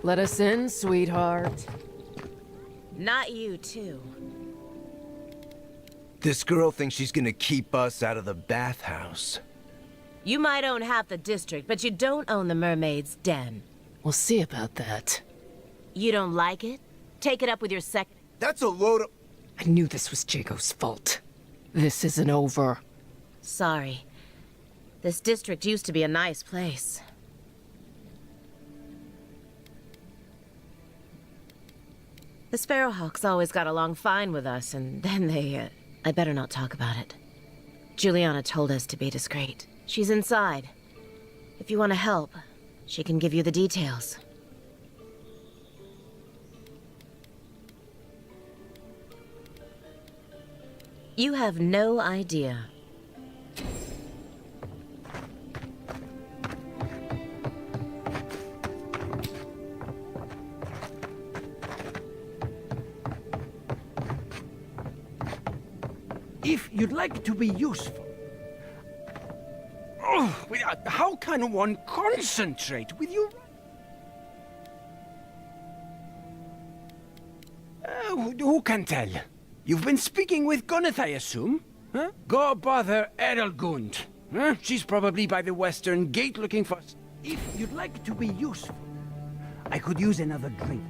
Let us in, sweetheart. Not you, too. This girl thinks she's gonna keep us out of the bathhouse. You might own half the district, but you don't own the mermaid's den. We'll see about that. You don't like it? Take it up with your second. That's a load of... I knew this was Jago's fault. This isn't over. Sorry. This district used to be a nice place. The Sparrowhawks always got along fine with us, and then they, I better not talk about it. Juliana told us to be discreet. She's inside. If you want to help, she can give you the details. You have no idea. If you'd like to be useful. Oh, how can one concentrate with you? Who can tell? You've been speaking with Gunneth, I assume? Huh? Go bother Edelgund. Huh? She's probably by the western gate looking for... If you'd like to be useful, I could use another drink.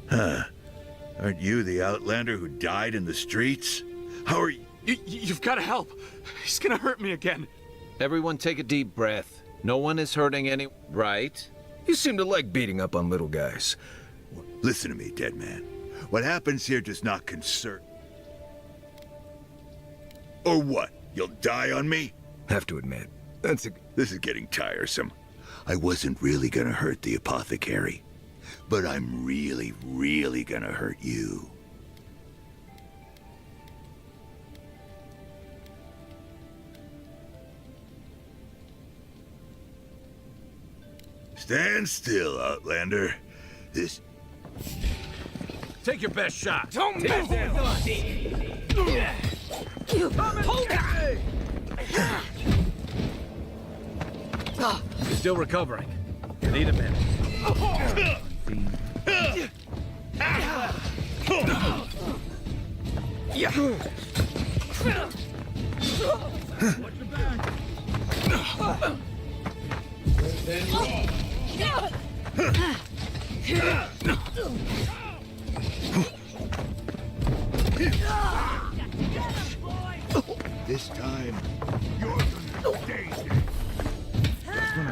Huh. Aren't you the Outlander who died in the streets? How are you? You've got to help. He's gonna hurt me again. Everyone take a deep breath. No one is hurting any... Right? You seem to like beating up on little guys. Listen to me, dead man. What happens here does not concern... Or what? You'll die on me? Have to admit, This is getting tiresome. I wasn't really gonna hurt the apothecary. But I'm really, really gonna hurt you. Stand still, Outlander. This... Take your best shot. Don't mess with us! Hold it! You're still recovering. You need a minute. This time, you're gonna stay dead. That's when I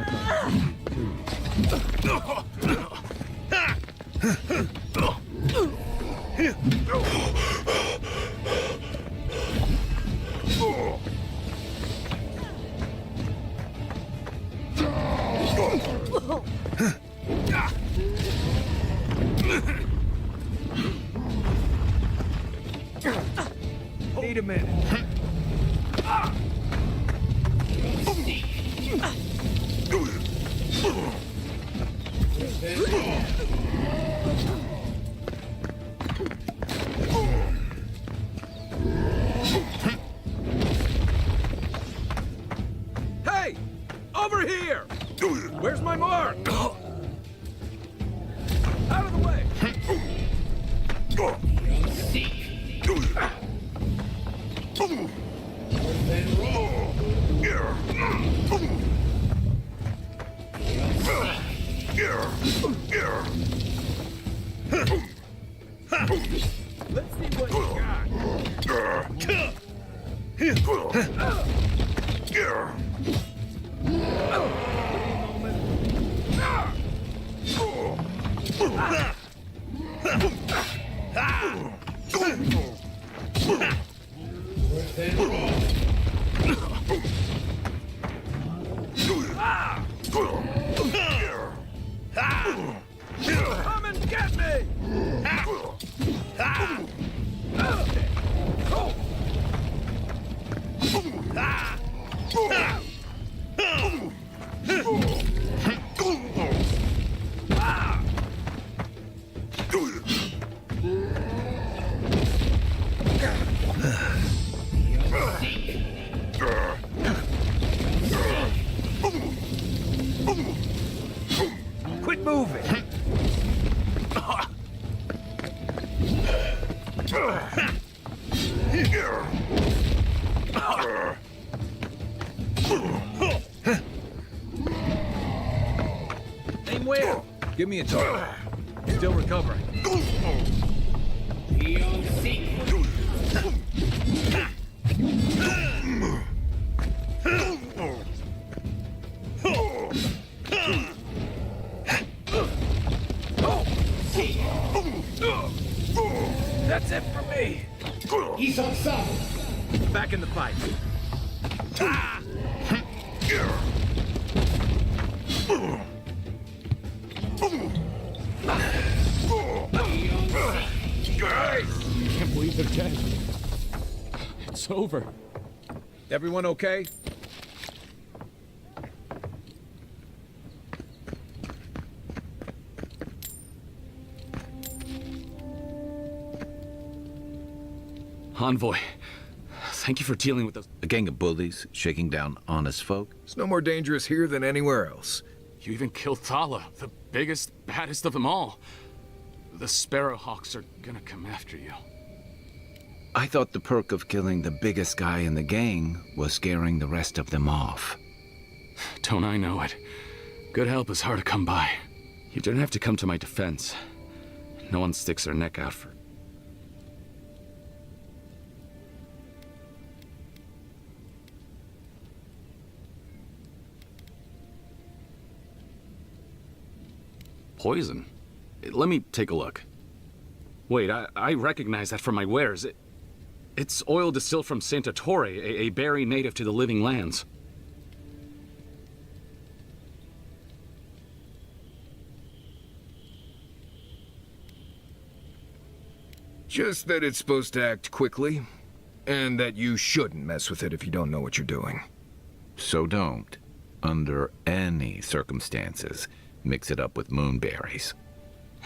Wait a minute. Hey! Over here! Where's my mark? Out of the way! Let's see what you Come and get me! Quit moving. Aim where? Give me a target. Still recovering. That's it for me. He's on side. Back in the fight. Can't believe they're dead. It's over. Everyone okay? Envoy, thank you for dealing with those. A gang of bullies shaking down honest folk. It's no more dangerous here than anywhere else. You even killed Thala, the biggest, baddest of them all. The Sparrowhawks are gonna come after you. I thought the perk of killing the biggest guy in the gang was scaring the rest of them off. Don't I know it? Good help is hard to come by. You didn't have to come to my defense. No one sticks their neck out for... Poison? Let me take a look. Wait, I recognize that from my wares. It's oil distilled from Santa Torre, a berry native to the Living Lands. Just that it's supposed to act quickly, and that you shouldn't mess with it if you don't know what you're doing. So don't, under any circumstances, mix it up with moonberries.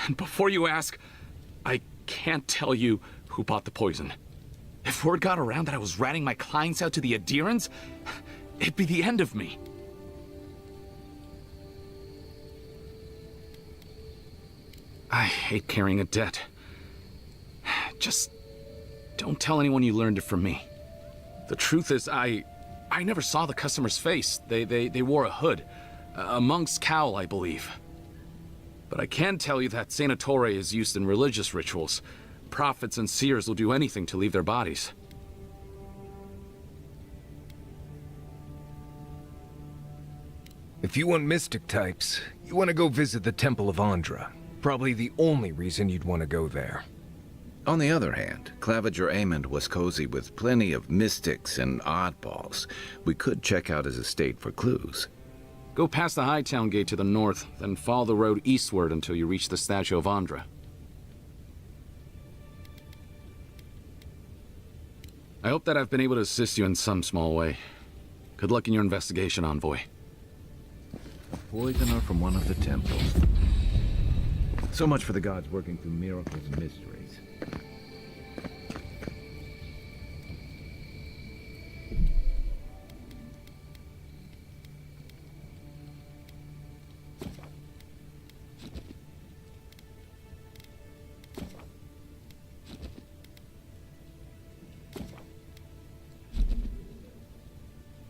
And before you ask, I can't tell you who bought the poison. If word got around that I was ratting my clients out to the adherents, it'd be the end of me. I hate carrying a debt. Just don't tell anyone you learned it from me. The truth is, I never saw the customer's face. They wore a hood. A monk's cowl, I believe. But I can tell you that Sanatore is used in religious rituals. Prophets and seers will do anything to leave their bodies. If you want mystic types, you want to go visit the Temple of Andra. Probably the only reason you'd want to go there. On the other hand, Claviger Amond was cozy with plenty of mystics and oddballs. We could check out his estate for clues. Go past the Hightown Gate to the north, then follow the road eastward until you reach the statue of Andra. I hope that I've been able to assist you in some small way. Good luck in your investigation, Envoy. Poisoner from one of the temples. So much for the gods working through miracles and mystery.